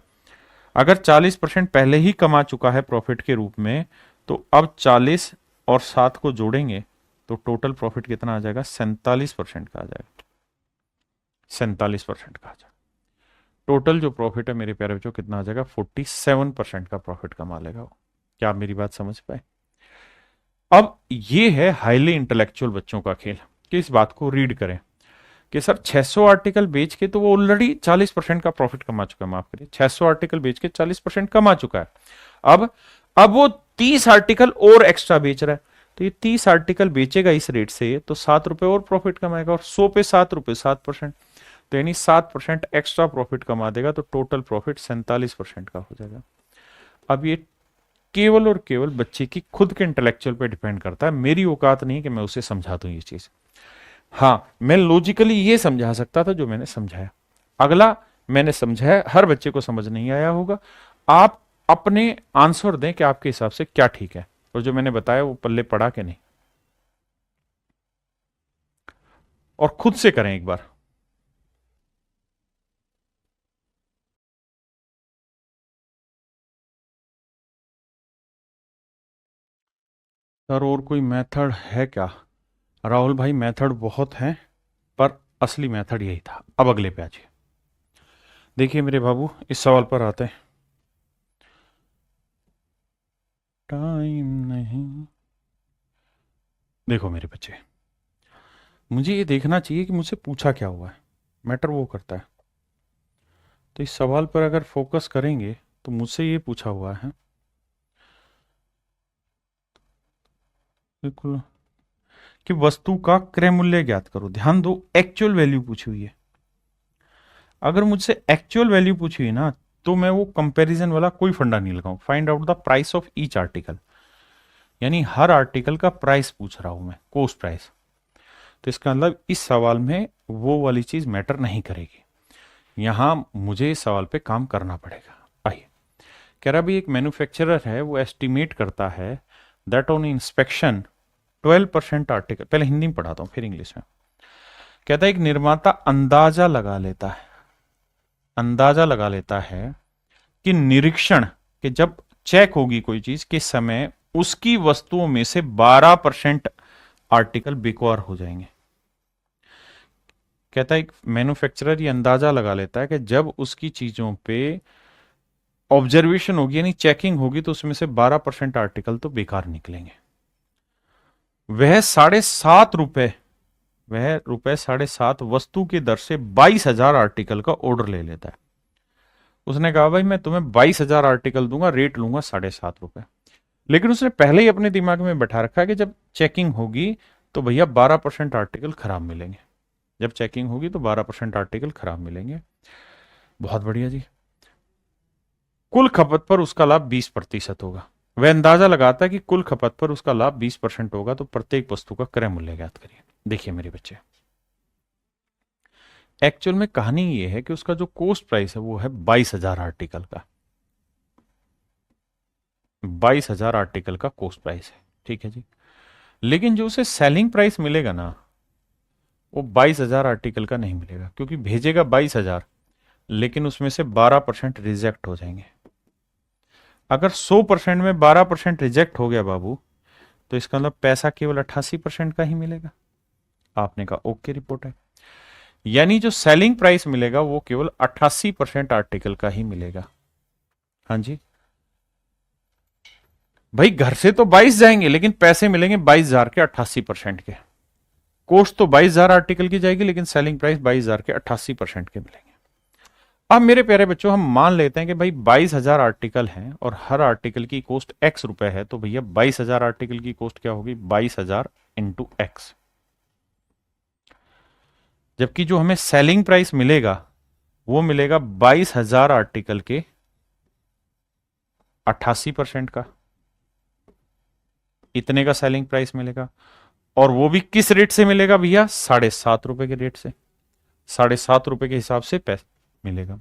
अगर 40% पहले ही कमा चुका है प्रॉफिट के रूप में, तो अब 40 और 7 को जोड़ेंगे तो टोटल प्रॉफिट कितना आ जाएगा? 47% का आ जाएगा। 47% का आ जाएगा। टोटल जो प्रॉफिट है मेरे प्यारे बच्चों कितना आ जाएगा? 47% का प्रॉफिट कमा लेगा वो। क्या आप मेरी बात समझ पाए? अब ये है हाईली इंटेलेक्चुअल बच्चों का खेल कि इस बात को रीड करें कि सर 600 आर्टिकल बेच के तो वो ऑलरेडी 40% का प्रॉफिट कमा चुका है। माफ करिए, 600 आर्टिकल बेच के 40% कमा चुका है। अब अब वो 30 आर्टिकल और एक्स्ट्रा बेच रहा है, तो ये 30 आर्टिकल बेचेगा इस रेट से तो 7 रुपए और प्रॉफिट कमाएगा, और 100 पे 7 रुपए, 7%। तो यानी 7% एक्स्ट्रा प्रॉफिट कमा देगा, तो टोटल प्रॉफिट 47% का हो जाएगा। अब ये केवल और केवल बच्चे की खुद के इंटेलेक्चुअल पे डिपेंड करता है। मेरी औकात नहीं कि मैं उसे समझा दूं ये चीज। हाँ, मैं लॉजिकली ये समझा सकता था जो मैंने समझाया। अगला मैंने समझाया, हर बच्चे को समझ नहीं आया होगा। आप अपने आंसर दें कि आपके हिसाब से क्या ठीक है, और जो मैंने बताया वो पल्ले पड़ा कि नहीं, और खुद से करें एक बार। सर और कोई मेथड है क्या? राहुल भाई मेथड बहुत हैं, पर असली मेथड यही था। अब अगले पे आ जाइए। देखिए मेरे बाबू, इस सवाल पर आते हैं। टाइम नहीं। देखो मेरे बच्चे, मुझे ये देखना चाहिए कि मुझसे पूछा क्या हुआ है, मैटर वो करता है। तो इस सवाल पर अगर फोकस करेंगे तो मुझसे ये पूछा हुआ है, बिल्कुल, कि वस्तु का क्रय मूल्य ज्ञात करो। ध्यान दो, एक्चुअल वैल्यू पूछी हुई है। अगर मुझसे एक्चुअल वैल्यू पूछी हुई ना, तो मैं वो कंपैरिजन वाला कोई फंडा नहीं लगाऊं। Find out the price of each article, यानी हर आर्टिकल का प्राइस पूछ रहा हूं मैं, कॉस्ट प्राइस। तो इसका मतलब इस सवाल में वो वाली चीज मैटर नहीं करेगी। यहां मुझे इस सवाल पे काम करना पड़ेगा। आइए, कह रहा भी एक मैन्युफैक्चरर है, वो एस्टिमेट करता है दैट ऑन इंस्पेक्शन 12% आर्टिकल, पहले हिंदी में पढ़ाता हूं फिर इंग्लिश में। कहता है एक निर्माता अंदाजा लगा लेता है कि निरीक्षण, कि जब चेक होगी कोई चीज के समय उसकी वस्तुओं में से 12% आर्टिकल बेकार हो जाएंगे। कहता है एक मैन्युफैक्चरर ये अंदाजा लगा लेता है कि जब उसकी चीजों पे ऑब्जर्वेशन होगी यानी चेकिंग होगी तो उसमें से 12% आर्टिकल तो बेकार निकलेंगे। वह 7.5 रुपए, वह रुपए 7.5 वस्तु की दर से 22,000 आर्टिकल का ऑर्डर ले लेता है। उसने कहा भाई मैं तुम्हें 22,000 आर्टिकल दूंगा, रेट लूंगा 7.5 रुपए। लेकिन उसने पहले ही अपने दिमाग में बैठा रखा है कि जब चेकिंग होगी तो भैया 12% आर्टिकल खराब मिलेंगे, जब चेकिंग होगी तो 12% आर्टिकल खराब मिलेंगे। बहुत बढ़िया जी। कुल खपत पर उसका लाभ 20% होगा। वह अंदाजा लगाता है कि कुल खपत पर उसका लाभ 20% होगा, तो प्रत्येक वस्तु का क्रय मूल्य ज्ञात करिए। देखिए मेरे बच्चे, एक्चुअल में कहानी ये है कि उसका जो कोस्ट प्राइस है वो है 22,000 आर्टिकल का, 22,000 आर्टिकल का कोस्ट प्राइस है, ठीक है जी। लेकिन जो उसे सेलिंग प्राइस मिलेगा ना, वो 22,000 आर्टिकल का नहीं मिलेगा, क्योंकि भेजेगा 22,000, लेकिन उसमें से 12% रिजेक्ट हो जाएंगे। अगर 100% में 12% रिजेक्ट हो गया बाबू, तो इसका मतलब पैसा केवल 88% का ही मिलेगा। आपने कहा ओके, रिपोर्ट है। यानी जो सेलिंग प्राइस मिलेगा वो केवल 88% आर्टिकल का ही मिलेगा। हाँ जी भाई, घर से तो 22 जाएंगे, लेकिन पैसे मिलेंगे 22,000 के 88% के। कोस्ट तो 22,000 आर्टिकल की जाएगी, लेकिन सेलिंग प्राइस 22,000 के 88% के मिलेंगे। अब मेरे प्यारे बच्चों, हम मान लेते हैं कि भाई 22,000 आर्टिकल हैं और हर आर्टिकल की कॉस्ट x रुपए है, तो भैया 22,000 आर्टिकल की कॉस्ट क्या होगी, 22,000 इंटू एक्स। जबकि जो हमें सेलिंग प्राइस मिलेगा वो मिलेगा 22,000 आर्टिकल के 88% का, इतने का सेलिंग प्राइस मिलेगा। और वो भी किस रेट से मिलेगा भैया, 7.5 रुपए के रेट से, 7.5 रुपए के हिसाब से पैसा मिलेगा।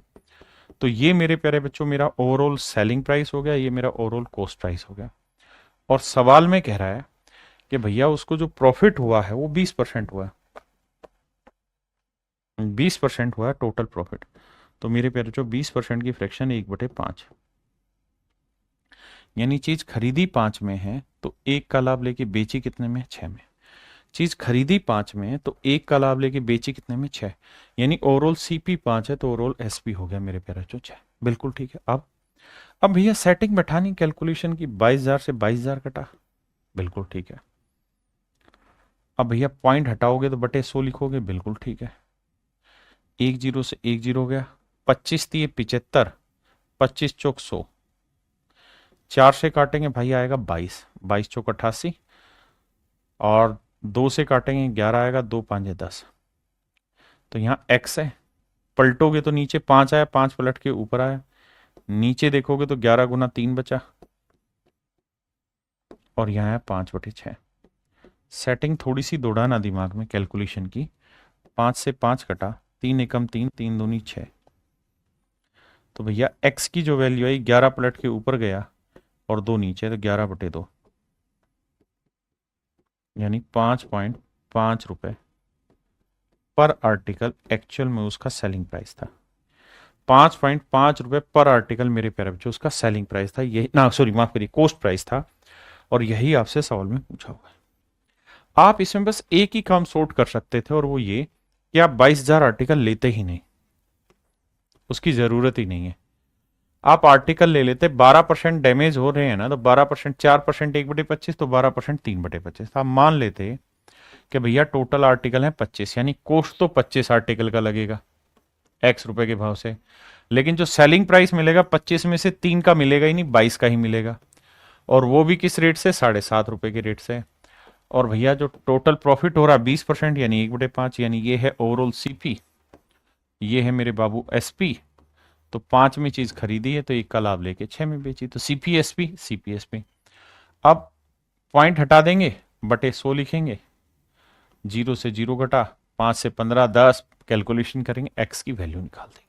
तो ये मेरे प्यारे बच्चों मेरा ओवरऑल सेलिंग प्राइस हो गया, ये मेरा ओवरऑल कॉस्ट प्राइस हो गया। और सवाल में कह रहा है कि भैया उसको जो प्रॉफिट हुआ है वो 20% हुआ है, 20% हुआ है टोटल प्रॉफिट। तो मेरे प्यारे बच्चों 20% की फ्रैक्शन 1/5, यानी चीज खरीदी 5 में है तो 1 का लाभ लेके बेची कितने में, 6 में। चीज खरीदी 5 में है तो 1 का लाभ लेके बेची कितने में, 6। यानी ओवरऑल सीपी 5 है तो ओवरऑल एसपी हो गया मेरे प्यारे बच्चों 6। बिल्कुल ठीक है। अब भैया सेटिंग बैठानी कैलकुलेशन की, 22,000 से 22,000 कटा, बिल्कुल ठीक है। अब भैया पॉइंट हटाओगे तो बटे 100 लिखोगे, बिल्कुल ठीक है। 10 से 10 हो गया, 25 दिए 75, 25 चौक 100, 4 से काटेंगे भाई आएगा 22, 22 चौक 88, और 2 से काटेंगे 11 आएगा, 2 5 10। तो यहाँ x है, पलटोगे तो नीचे 5 आया, 5 पलट के ऊपर आया, नीचे देखोगे तो 11 गुना 3 बचा, और यहाँ है 5/6। सेटिंग थोड़ी सी दौड़ाना दिमाग में कैलकुलेशन की, 5 से 5 कटा, 3 एकम 3, 3 दूनी 6। तो भैया x की जो वैल्यू आई 11 पलट के ऊपर गया और 2 नीचे, तो 11/2, यानी 5.5 रुपए पर आर्टिकल एक्चुअल में उसका सेलिंग प्राइस था। 5.5 रुपए पर आर्टिकल मेरे प्यारे बच्चों उसका सेलिंग प्राइस था, यही ना, सॉरी माफ करिए, कोस्ट प्राइस था। और यही आपसे सवाल में पूछा हुआ है। आप इसमें बस एक ही काम सॉर्ट कर सकते थे, और वो ये कि आप 22,000 आर्टिकल लेते ही नहीं, उसकी जरूरत ही नहीं है। आप आर्टिकल ले लेते, 12% डैमेज हो रहे हैं ना, तो 12%, 4% 1/25, तो 12% 3/25। आप मान लेते कि भैया टोटल आर्टिकल है 25, यानी कोस्ट तो 25 आर्टिकल का लगेगा x रुपए के भाव से, लेकिन जो सेलिंग प्राइस मिलेगा 25 में से 3 का मिलेगा ही नहीं, 22 का ही मिलेगा, और वो भी किस रेट से, 7.5 रुपए के रेट से। और भैया जो टोटल प्रॉफिट हो रहा है 20%, यानी 1/5, यानी ये है ओवरऑल सीपी, ये है मेरे बाबू एसपी। तो 5 में चीज खरीदी है तो 1 का लाभ लेके 6 में बेची, तो सीपीएसपी सीपीएसपी। अब पॉइंट हटा देंगे, बटे 100 लिखेंगे, 0 से 0 घटा, 5 से 15, 10, कैलकुलेशन करेंगे, एक्स की वैल्यू निकाल देंगे।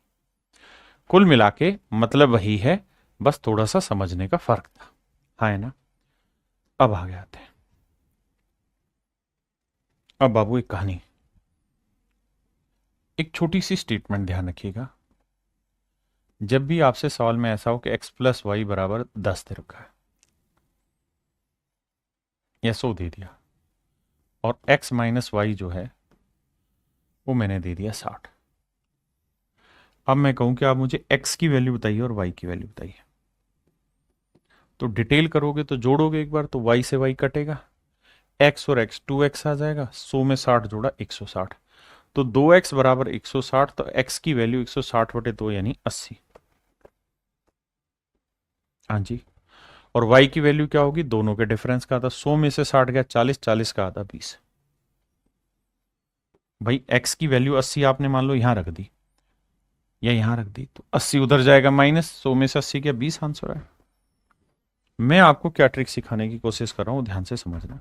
कुल मिला के मतलब वही है, बस थोड़ा सा समझने का फर्क था, हाँ है ना। अब आगे आते हैं। अब बाबू एक कहानी, एक छोटी सी स्टेटमेंट ध्यान रखिएगा। जब भी आपसे सवाल में ऐसा हो कि x प्लस वाई बराबर 10 दे रखा है या 100 दे दिया, और x माइनस वाई जो है वो मैंने दे दिया 60, अब मैं कहूं कि आप मुझे x की वैल्यू बताइए और y की वैल्यू बताइए, तो डिटेल करोगे तो जोड़ोगे एक बार तो y से y कटेगा, एक्स और एक्स 2x आ जाएगा, 100 में 60 जोड़ा 160, तो 2x बराबर 160, तो x की वैल्यू 160/2 यानी 80। हाँ जी। और y की वैल्यू क्या होगी, दोनों के डिफरेंस का आधा, 100 में से 60 गया 40, 40 का आधा 20। भाई x की वैल्यू 80 आपने मान लो यहां रख दी या यहां रख दी, तो 80 उधर जाएगा माइनस, 100 में से 80 क्या 20 आंसर है। मैं आपको क्या ट्रिक सिखाने की कोशिश कर रहा हूं, ध्यान से समझना।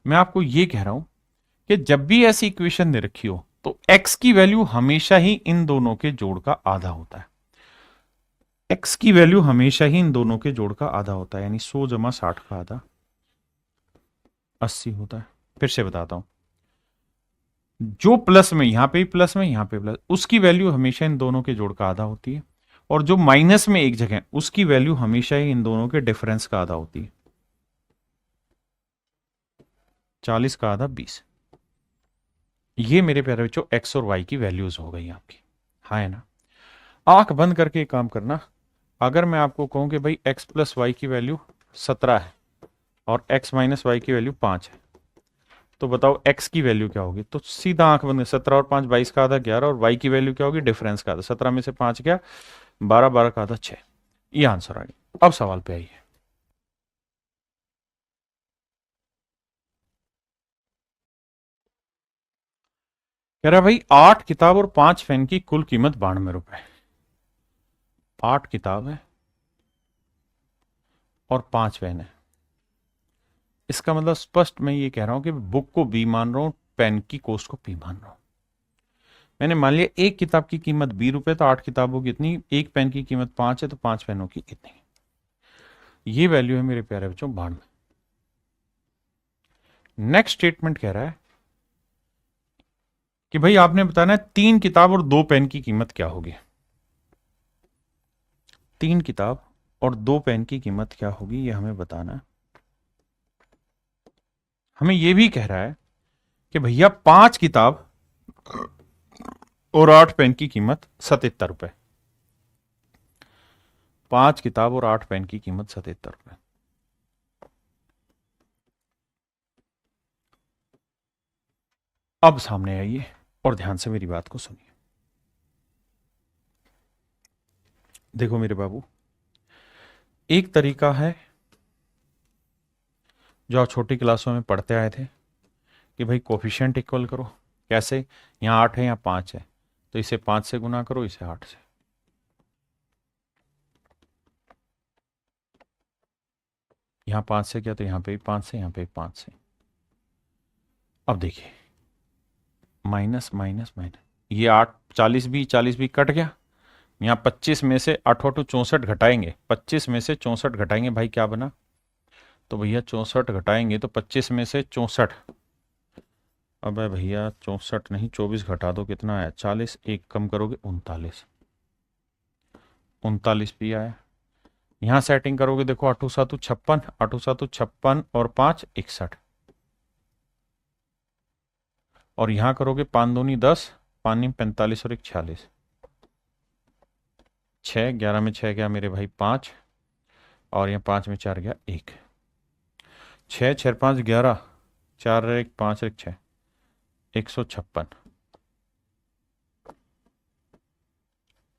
मैं आपको ये कह रहा हूं कि जब भी ऐसी इक्वेशन दे रखी हो तो x की वैल्यू हमेशा ही इन दोनों के जोड़ का आधा होता है। x की वैल्यू हमेशा ही इन दोनों के जोड़ का आधा होता है, यानी 100 जमा 60 का आधा 80 होता है। फिर से बताता हूं, जो प्लस में यहां पे प्लस में यहां पे प्लस, उसकी वैल्यू हमेशा इन दोनों के जोड़ का आधा होती है, और जो माइनस में एक जगह उसकी वैल्यू हमेशा ही इन दोनों के डिफरेंस का आधा होती है। 40 का आधा 20। ये मेरे प्यारे बच्चों एक्स और वाई की वैल्यूज हो गई आपकी। हाँ है ना। आंख बंद करके काम करना। अगर मैं आपको कहूं कि भाई x प्लस वाई की वैल्यू 17 है और x माइनस वाई की वैल्यू 5 है, तो बताओ x की वैल्यू क्या होगी। तो सीधा आंख बंद, 17 और 5 22 का आधा 11, और y की वैल्यू क्या होगी, डिफरेंस का आधा, 17 में से 5 गया 12, 12 का आधा 6। ये आंसर आ गया। अब सवाल पे आइए। कह रहा भाई 8 किताब और 5 पेन की कुल कीमत 92 रुपए। 8 किताब है और 5 पेन है। इसका मतलब स्पष्ट मैं ये कह रहा हूं कि बुक को बी मान रहा हूं, पेन की कॉस्ट को पी मान रहा हूं। मैंने मान लिया एक किताब की कीमत 20 रुपए, तो 8 किताबों की इतनी, एक पेन की कीमत 5 है तो 5 पेनों की इतनी। ये वैल्यू है मेरे प्यारे बच्चों 92। नेक्स्ट स्टेटमेंट कह रहा है कि भाई आपने बताना है 3 किताब और 2 पेन की कीमत क्या होगी। 3 किताब और 2 पेन की कीमत क्या होगी, ये हमें बताना है। हमें यह भी कह रहा है कि भैया 5 किताब और 8 पेन की कीमत 77 रुपए। 5 किताब और 8 पेन की कीमत 77 रुपए। अब सामने आइए और ध्यान से मेरी बात को सुनिए। देखो मेरे बाबू, एक तरीका है जो आप छोटी क्लासों में पढ़ते आए थे कि भाई कोफिशिएंट इक्वल करो। कैसे, यहां 8 है यहां 5 है, तो इसे 5 से गुना करो, इसे 8 से। यहां 5 से किया तो यहां पे भी 5 से, यहां पे भी 5 से। अब देखिए माइनस माइनस माइनस, ये 8 40 भी कट गया। यहाँ 25 में से 8 8 64 घटाएंगे, 25 में से 64 घटाएंगे, भाई क्या बना, तो भैया 64 घटाएंगे तो 25 में से 64, अब भैया 64 नहीं 24 घटा दो, कितना आया 40, एक कम करोगे 39, 39 भी आया। यहाँ सेटिंग करोगे, देखो 8 7 56, 8 7 56 और 5 61, और यहाँ करोगे 5 दूनी 10, 5 45 और 1 46, 6 11 में 6 गया मेरे भाई 5, और यहाँ 5 में 4 गया 1, 6 6 5 11, 4 1 5 1 6, 156।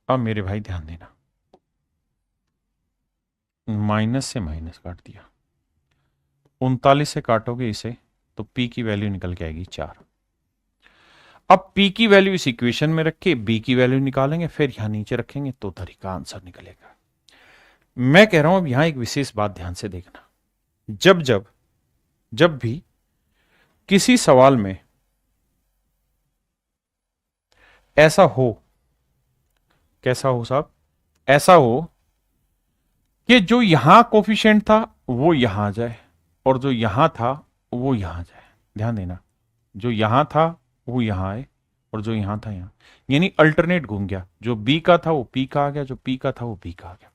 अब मेरे भाई ध्यान देना, माइनस से माइनस काट दिया, 39 से काटोगे इसे तो p की वैल्यू निकल के आएगी 4। अब p की वैल्यू इस इक्वेशन में रखे b की वैल्यू निकालेंगे, फिर यहां नीचे रखेंगे तो तरीका आंसर निकलेगा। मैं कह रहा हूं अब यहां एक विशेष बात ध्यान से देखना, जब जब जब भी किसी सवाल में ऐसा हो, कैसा हो साहब, ऐसा हो कि जो यहां कोफिशिएंट था वो यहां आ जाए और जो यहां था वो यहां जाए। ध्यान देना, जो यहां था वो यहां आए और जो यहां था यहां, यानी अल्टरनेट घूम गया, जो बी का था वो पी का आ गया, जो पी का था वो बी का आ गया।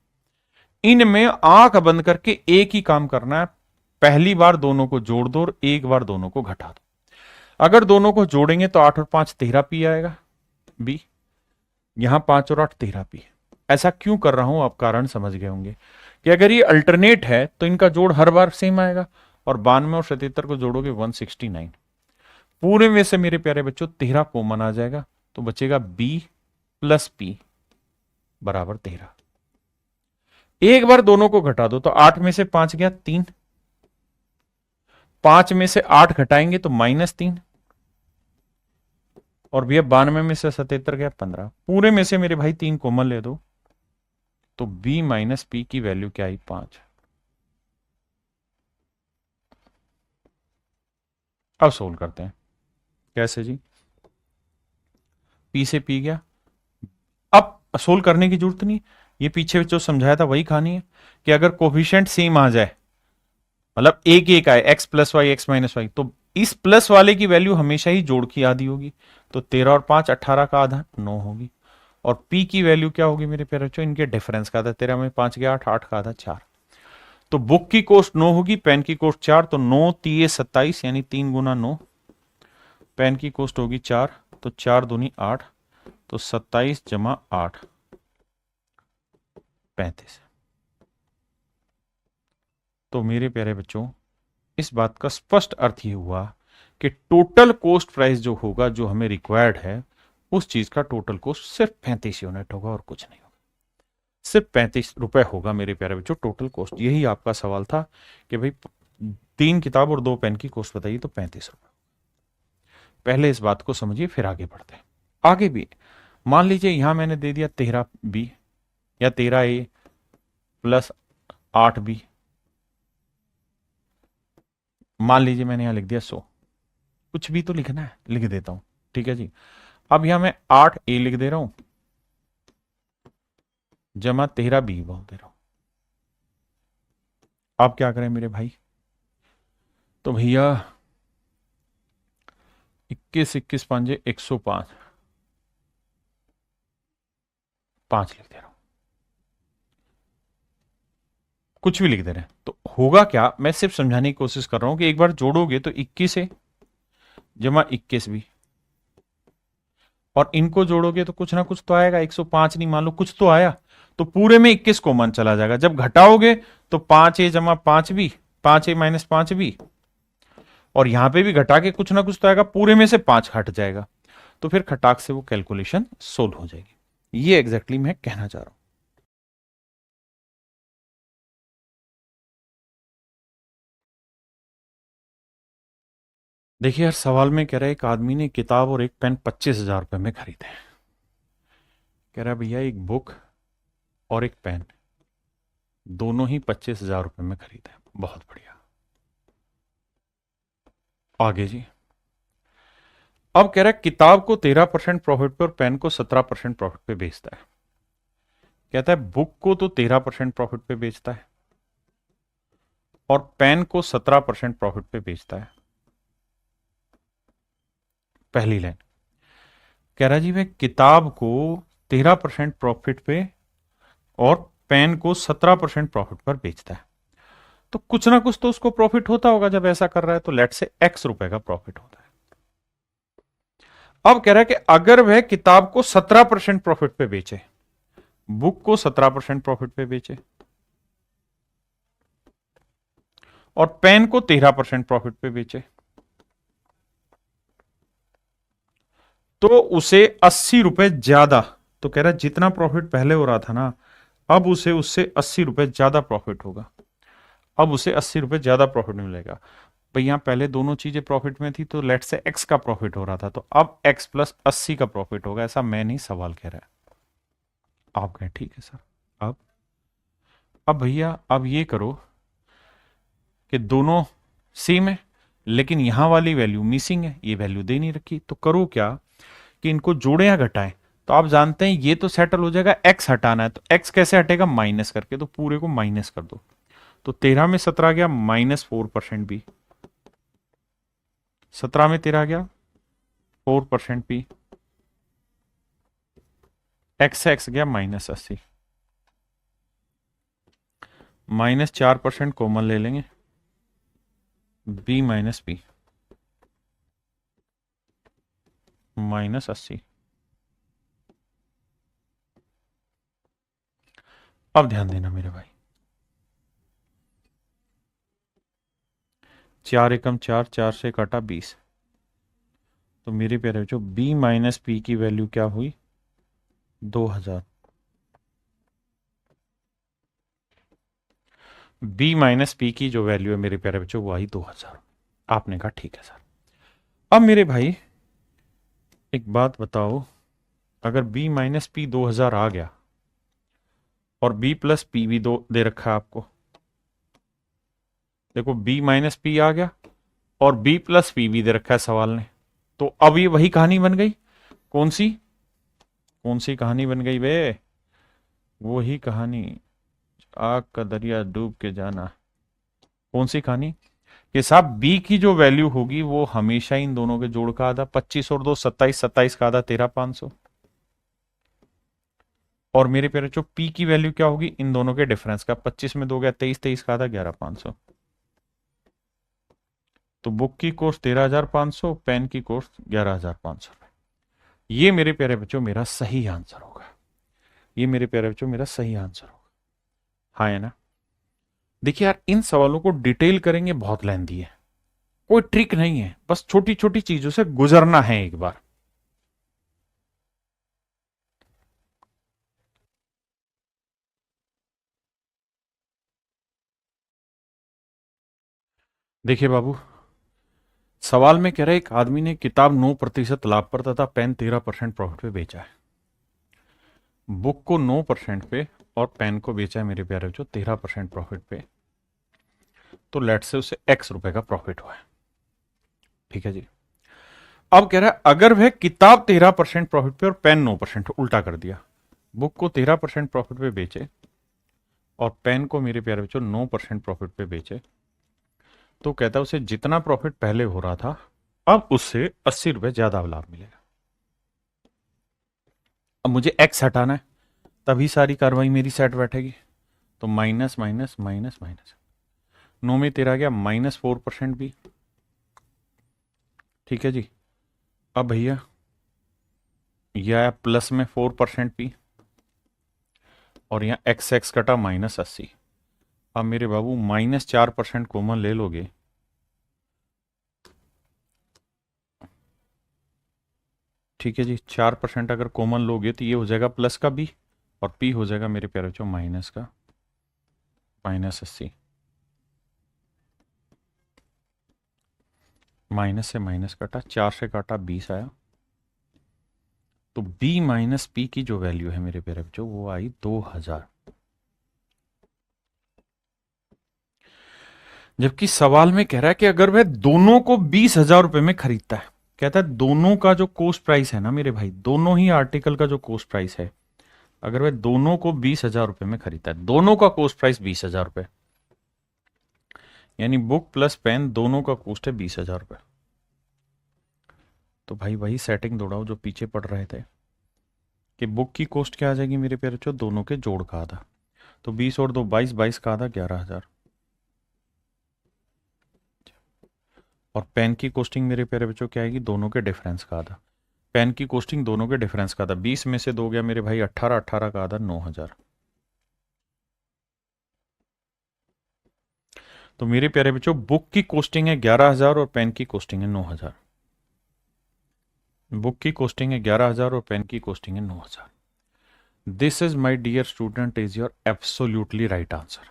इनमें आंख बंद करके एक ही काम करना है, पहली बार दोनों को जोड़ दो और एक बार दोनों को घटा दो। अगर दोनों को जोड़ेंगे तो 8 और 5 13 पी आएगा बी, यहां 5 और 8 13 पी। ऐसा क्यों कर रहा हूं आप कारण समझ गए होंगे कि अगर ये अल्टरनेट है तो इनका जोड़ हर बार सेम आएगा, और 92 और 77 को जोड़ोगे 169। पूरे में से मेरे प्यारे बच्चों 13 कॉमन आ जाएगा, तो बचेगा b प्लस पी बराबर 13। एक बार दोनों को घटा दो तो 8 में से 5 गया 3, 5 में से 8 घटाएंगे तो -3, और भैया 92 में से 77 गया 15। पूरे में से मेरे भाई 3 कॉमन ले दो, तो b माइनस पी की वैल्यू क्या आई 5। अब सोल्व करते हैं। कैसे जी? p से p गया, अब सोल्व करने की जरूरत नहीं, ये पीछे जो समझाया था वही कहानी है कि अगर कोफिशिएंट सेम आ जाए, मतलब एक एक आए x plus y x minus y, तो इस प्लस वाले की वैल्यू हमेशा ही जोड़ की आधी होगी, तो 13 और 5 18 का आधा 9 होगी। और p की वैल्यू क्या होगी मेरे प्यारे बच्चों? इनके डिफरेंस का आधा, 13 में 5 गया 8, 8 का आधा 4। तो बुक की कॉस्ट 9 होगी, पेन की कॉस्ट 4, तो 9 3 27 यानी 3 गुना 9। पेन की कॉस्ट होगी 4, तो 4 दूनी 8, तो 27 जमा 8 35। तो मेरे प्यारे बच्चों इस बात का स्पष्ट अर्थ ये हुआ कि टोटल कॉस्ट प्राइस जो होगा, जो हमें रिक्वायर्ड है, उस चीज का टोटल कॉस्ट सिर्फ 35 यूनिट होगा और कुछ नहीं होगा, सिर्फ 35 रुपए होगा मेरे प्यारे बच्चों टोटल कॉस्ट। यही आपका सवाल था कि भाई 3 किताब और 2 पेन की कॉस्ट बताइए, तो 35 रुपए। पहले इस बात को समझिए फिर आगे बढ़ते हैं। आगे भी मान लीजिए यहां मैंने दे दिया 13B या 13A प्लस 8B, मान लीजिए मैंने यहां लिख दिया 100, कुछ भी तो लिखना है, लिख देता हूं, ठीक है जी। अब यहां मैं 8A लिख दे रहा हूं जमा 13B बोल दे रहा हूं। अब क्या करें मेरे भाई? तो भैया 21 21 पांजे 105, 5 लिख दे रहा हूं, कुछ भी लिख दे रहे हैं। तो होगा क्या, मैं सिर्फ समझाने की कोशिश कर रहा हूं कि एक बार जोड़ोगे तो 21 जमा 21B, और इनको जोड़ोगे तो कुछ ना कुछ तो आएगा, 105 नहीं, मान लो कुछ तो आया, तो पूरे में 21 कॉमन चला जाएगा। जब घटाओगे तो 5A जमा 5B, 5A माइनस 5B, और यहां पे भी घटा के कुछ ना कुछ तो आएगा, पूरे में से 5 हट जाएगा, तो फिर खटाक से वो कैलकुलेशन सोल्व हो जाएगी। ये एग्जैक्टली मैं कहना चाह रहा हूं। देखिए यार, सवाल में कह रहा है एक आदमी ने किताब और एक पेन 25,000 रुपए में खरीदे। कह रहा है भैया एक बुक और एक पेन दोनों ही 25,000 रुपए में खरीदे। बहुत बढ़िया। आगे जी, अब कह रहा है किताब को 13% प्रॉफिट पे और पेन को 17% प्रॉफिट पे बेचता है। कहता है बुक को तो 13% प्रॉफिट पे बेचता है और पेन को 17% प्रॉफिट पे बेचता है। पहली लाइन कह रहा है जी, मैं किताब को 13% प्रॉफिट पे और पेन को 17% प्रॉफिट पर बेचता है, तो कुछ ना कुछ तो उसको प्रॉफिट होता होगा जब ऐसा कर रहा है, तो लेट से x रुपए का प्रॉफिट होता है। अब कह रहा है कि अगर वह किताब को 17% प्रॉफिट पे बेचे, बुक को 17% प्रॉफिट पे बेचे और पेन को 13% प्रॉफिट पे बेचे, तो उसे 80 रुपए ज्यादा, तो कह रहा है जितना प्रॉफिट पहले हो रहा था ना, अब उसे उससे 80 रुपए ज्यादा प्रॉफिट होगा। अब उसे 80 रुपए ज्यादा प्रॉफिट मिलेगा। भाई यहां पहले दोनों चीजें प्रॉफिट में थी, तो लेट से एक्स का प्रॉफिट हो रहा था, तो अब एक्स प्लस 80 का प्रॉफिट होगा। ऐसा मैं नहीं, सवाल कह रहा है। आप कहें ठीक है सर। अब भैया अब ये करो कि दोनों सेम है, लेकिन यहां वाली वैल्यू मिसिंग है, ये वैल्यू दे नहीं रखी, तो करो क्या कि इनको जोड़े या घटाएं। तो आप जानते हैं ये तो सेटल हो जाएगा, एक्स हटाना है, तो एक्स कैसे हटेगा? माइनस करके, तो पूरे को माइनस कर दो, तो 13 में 17 गया -4% भी, 17 में 13 गया 4% भी, एक्स एक्स गया -80, -4% कॉमन ले लेंगे, b माइनस बी -80। अब ध्यान देना मेरे भाई, 4 एकम 4, 4 से काटा 20। तो मेरे प्यारे बच्चों b माइनस पी की वैल्यू क्या हुई? 2000। b माइनस पी की जो वैल्यू है मेरे प्यारे बच्चों वो आई 2000। आपने कहा ठीक है सर। अब मेरे भाई एक बात बताओ, अगर b माइनस पी 2000 आ गया और b प्लस पी भी दो दे रखा है आपको, देखो b माइनस पी आ गया और b प्लस पी भी दे रखा है सवाल ने, तो अब ये वही कहानी बन गई। कौन सी? कौन सी कहानी बन गई बे? वही कहानी, आग का दरिया डूब के जाना। कौन सी कहानी? कि साहब b की जो वैल्यू होगी वो हमेशा इन दोनों के जोड़ का आधा, 25 और 2 27, 27 का आधा 13,500। और मेरे प्यारे जो p की वैल्यू क्या होगी इन दोनों के डिफरेंस का, 25 में 2 गया 23, 23 का आधा 11,500। तो बुक की कॉस्ट 13,500, पेन की कॉस्ट 11,500। ये मेरे प्यारे बच्चों मेरा सही आंसर होगा। ये मेरे प्यारे बच्चों मेरा सही आंसर होगा। हाँ है ना? देखिए यार, इन सवालों को डिटेल करेंगे बहुत लेंथी है, कोई ट्रिक नहीं है, बस छोटी छोटी चीजों से गुजरना है एक बार। देखिए बाबू, सवाल में कह रहा है एक आदमी ने किताब 9% लाभ पर तथा पेन 13% प्रॉफिट पे बेचा है। बुक को 9% पे और पेन को बेचा है मेरे प्यारे बच्चों 13% प्रॉफिट पे। तो लेट से उसे x रुपए का प्रॉफिट हुआ है। ठीक है जी। अब कह रहा है अगर वह किताब 13% प्रॉफिट पे और पेन 9%, उल्टा कर दिया, बुक को 13% प्रॉफिट पे बेचे और पेन को मेरे प्यारे बच्चों 9% प्रॉफिट पे बेचे, तो कहता है उसे जितना प्रॉफिट पहले हो रहा था अब उससे 80 रुपए ज्यादा लाभ मिलेगा। अब मुझे एक्स हटाना है, तभी सारी कार्रवाई मेरी सेट बैठेगी। तो माइनस माइनस माइनस माइनस, 9 में 13 गया -4% भी। ठीक है जी। अब भैया यह आया प्लस में 4% भी, और यहाँ एक्स एक्स कटा -80। अब मेरे बाबू -4% कॉमन ले लोगे, ठीक है जी। 4% अगर कॉमन लोगे तो ये हो जाएगा प्लस का बी और पी हो जाएगा मेरे प्यारे बच्चों माइनस का -80। माइनस से माइनस कटा, 4 से काटा 20 आया। तो b माइनस पी की जो वैल्यू है मेरे प्यारे बच्चों वो आई 2000। जबकि सवाल में कह रहा है कि अगर वह दोनों को 20,000 रुपए में खरीदता है, कहता है दोनों का जो कॉस्ट प्राइस है ना मेरे भाई, दोनों ही आर्टिकल का जो कॉस्ट प्राइस है, अगर वह दोनों को 20,000 रुपए में खरीदता है, दोनों का कॉस्ट प्राइस 20,000 रुपए, यानी बुक प्लस पेन दोनों का कॉस्ट है 20,000 रुपए। तो भाई वही सेटिंग दौड़ाओ जो पीछे पढ़ रहे थे कि बुक की कॉस्ट क्या आ जाएगी मेरे प्यारे बच्चों, दोनों के जोड़ का आधा। तो 20 और 2 22, 22 का आधा 11,000। और पेन की कॉस्टिंग मेरे प्यारे बच्चों क्या आएगी, दोनों के डिफरेंस का आधा। पेन की कॉस्टिंग दोनों के डिफरेंस का आधा, 20 में से 2 गया मेरे भाई 18, 18 का आधा 9,000। तो मेरे प्यारे बच्चों बुक की कॉस्टिंग है 11,000 और पेन की कॉस्टिंग है 9,000। बुक की कॉस्टिंग है 11,000 और पेन की कॉस्टिंग है 9,000। This is my dear student is your absolutely right answer.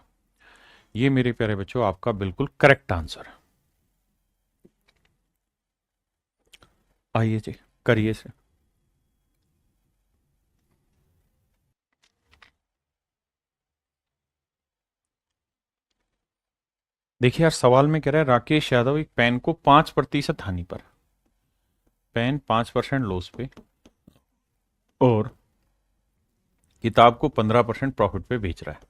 ये मेरे प्यारे बच्चों आपका बिल्कुल करेक्ट आंसर है। आइए जी करिए से। देखिए यार, सवाल में कह रहा है राकेश यादव एक पेन को 5% हानि पर, पेन 5% लॉस पे और किताब को 15% प्रॉफिट पे बेच रहा है।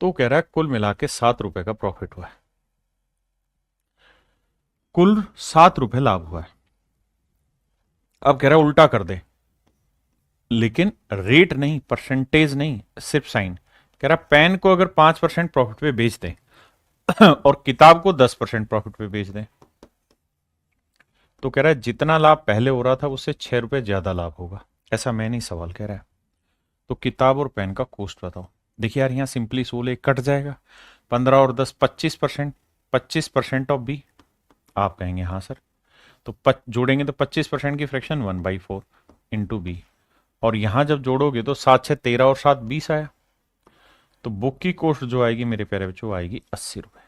तो कह रहा है कुल मिला के 7 रुपए का प्रॉफिट हुआ है, कुल 7 रुपए लाभ हुआ है। अब कह रहा है उल्टा कर दे, लेकिन रेट नहीं, परसेंटेज नहीं, सिर्फ साइन। कह रहा पेन को अगर 5% प्रॉफिट पे बेच दे और किताब को 10% प्रॉफिट पे बेच दे, तो कह रहा है जितना लाभ पहले हो रहा था उससे 6 रुपए ज्यादा लाभ होगा। ऐसा मैं नहीं, सवाल कह रहा है। तो किताब और पेन का कॉस्ट बताओ। देखिए यार, यहां सिंपली 16 कट जाएगा, 15 और 10 25%, 25% ऑफ बी, आप कहेंगे हाँ सर। तो जोड़ेंगे तो 25% की फ्रैक्शन 1/4 इंटू बी, और यहां जब जोड़ोगे तो 7 6 13 और 7 20 आया। तो बुक की कॉस्ट जो आएगी मेरे प्यारे बच्चों आएगी 80 रुपए।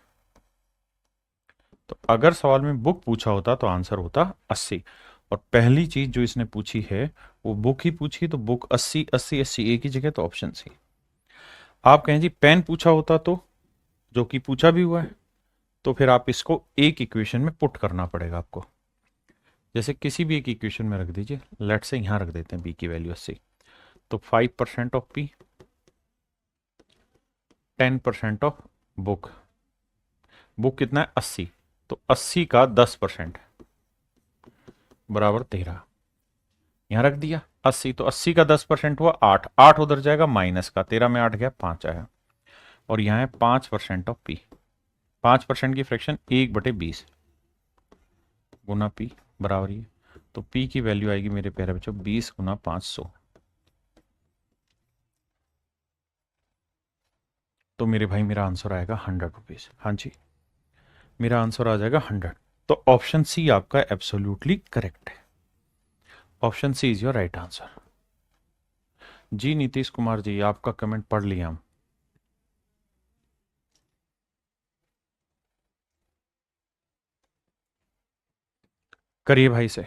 तो अगर सवाल में बुक पूछा होता तो आंसर होता 80, और पहली चीज जो इसने पूछी है वो बुक ही पूछी, तो बुक 80 80 80 एक ही जगह, तो ऑप्शन सी। आप कहें जी पेन पूछा होता तो, जो कि पूछा भी हुआ है, तो फिर आप इसको एक इक्वेशन में पुट करना पड़ेगा आपको। जैसे किसी भी एक इक्वेशन में रख दीजिए, लेट से यहां रख देते हैं बी की वैल्यू 80, तो 5% of P, 10% of book. Book कितना है 80, तो 80 का 10% बराबर 13, यहां रख दिया 80, तो 80 का 10% हुआ 8, 8 उधर जाएगा माइनस का, 13 में 8 गया 5 आया, और यहां है 5% ऑफ पी। 5% की फ्रैक्शन 1/20 गुना पी बराबर ये, तो पी की वैल्यू आएगी मेरे प्यारे बच्चों 20 गुना 500। तो मेरे भाई मेरा आंसर आएगा 100 रुपीज। हाँ जी, मेरा आंसर आ जाएगा 100। तो ऑप्शन सी आपका एब्सोल्युटली करेक्ट है। Option C is your right answer. जी नीतीश कुमार जी, आपका कमेंट पढ़ लिया हम। करिए भाई से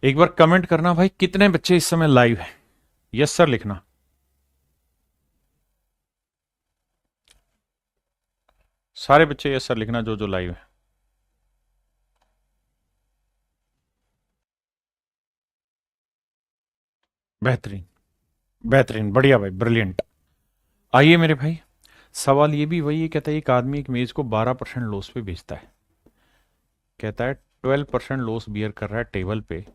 एक बार कमेंट करना भाई, कितने बच्चे इस समय लाइव हैं। यस सर लिखना। सारे बच्चे यस सर लिखना जो जो लाइव है। बेहतरीन, बेहतरीन, बढ़िया भाई, ब्रिलियंट। आइए मेरे भाई, सवाल ये भी वही है, कहता है एक आदमी एक मेज को 12% लॉस पे बेचता है। कहता है 12% लॉस बियर कर रहा है टेबल पे,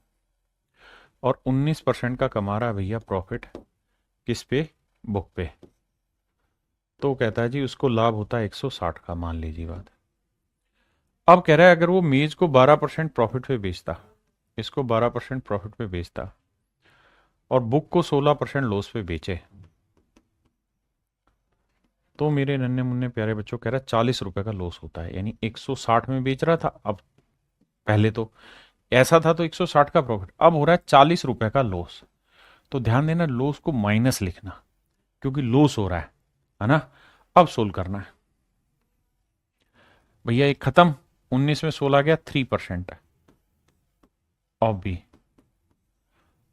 और 19% का कमा रहा है भैया प्रॉफिट किस पे, बुक पे। तो कहता है जी उसको लाभ होता है 160 का, मान लीजिए बात। अब कह रहा है अगर वो मेज को 12% प्रॉफिट पे बेचता, इसको 12% प्रॉफिट पे बेचता, और बुक को 16% लॉस पे बेचे, तो मेरे नन्हे मुन्ने प्यारे बच्चों कह रहा है 40 रुपए का लॉस होता है। यानी 160 में बेच रहा था, अब पहले तो ऐसा था तो 160 का प्रॉफिट, अब हो रहा है 40 रुपए का लॉस। तो ध्यान देना लॉस को माइनस लिखना, क्योंकि लॉस हो रहा है ना। अब सोल्व करना है भैया, एक खत्म, 19 में 16 गया 3% है ऑफ बी।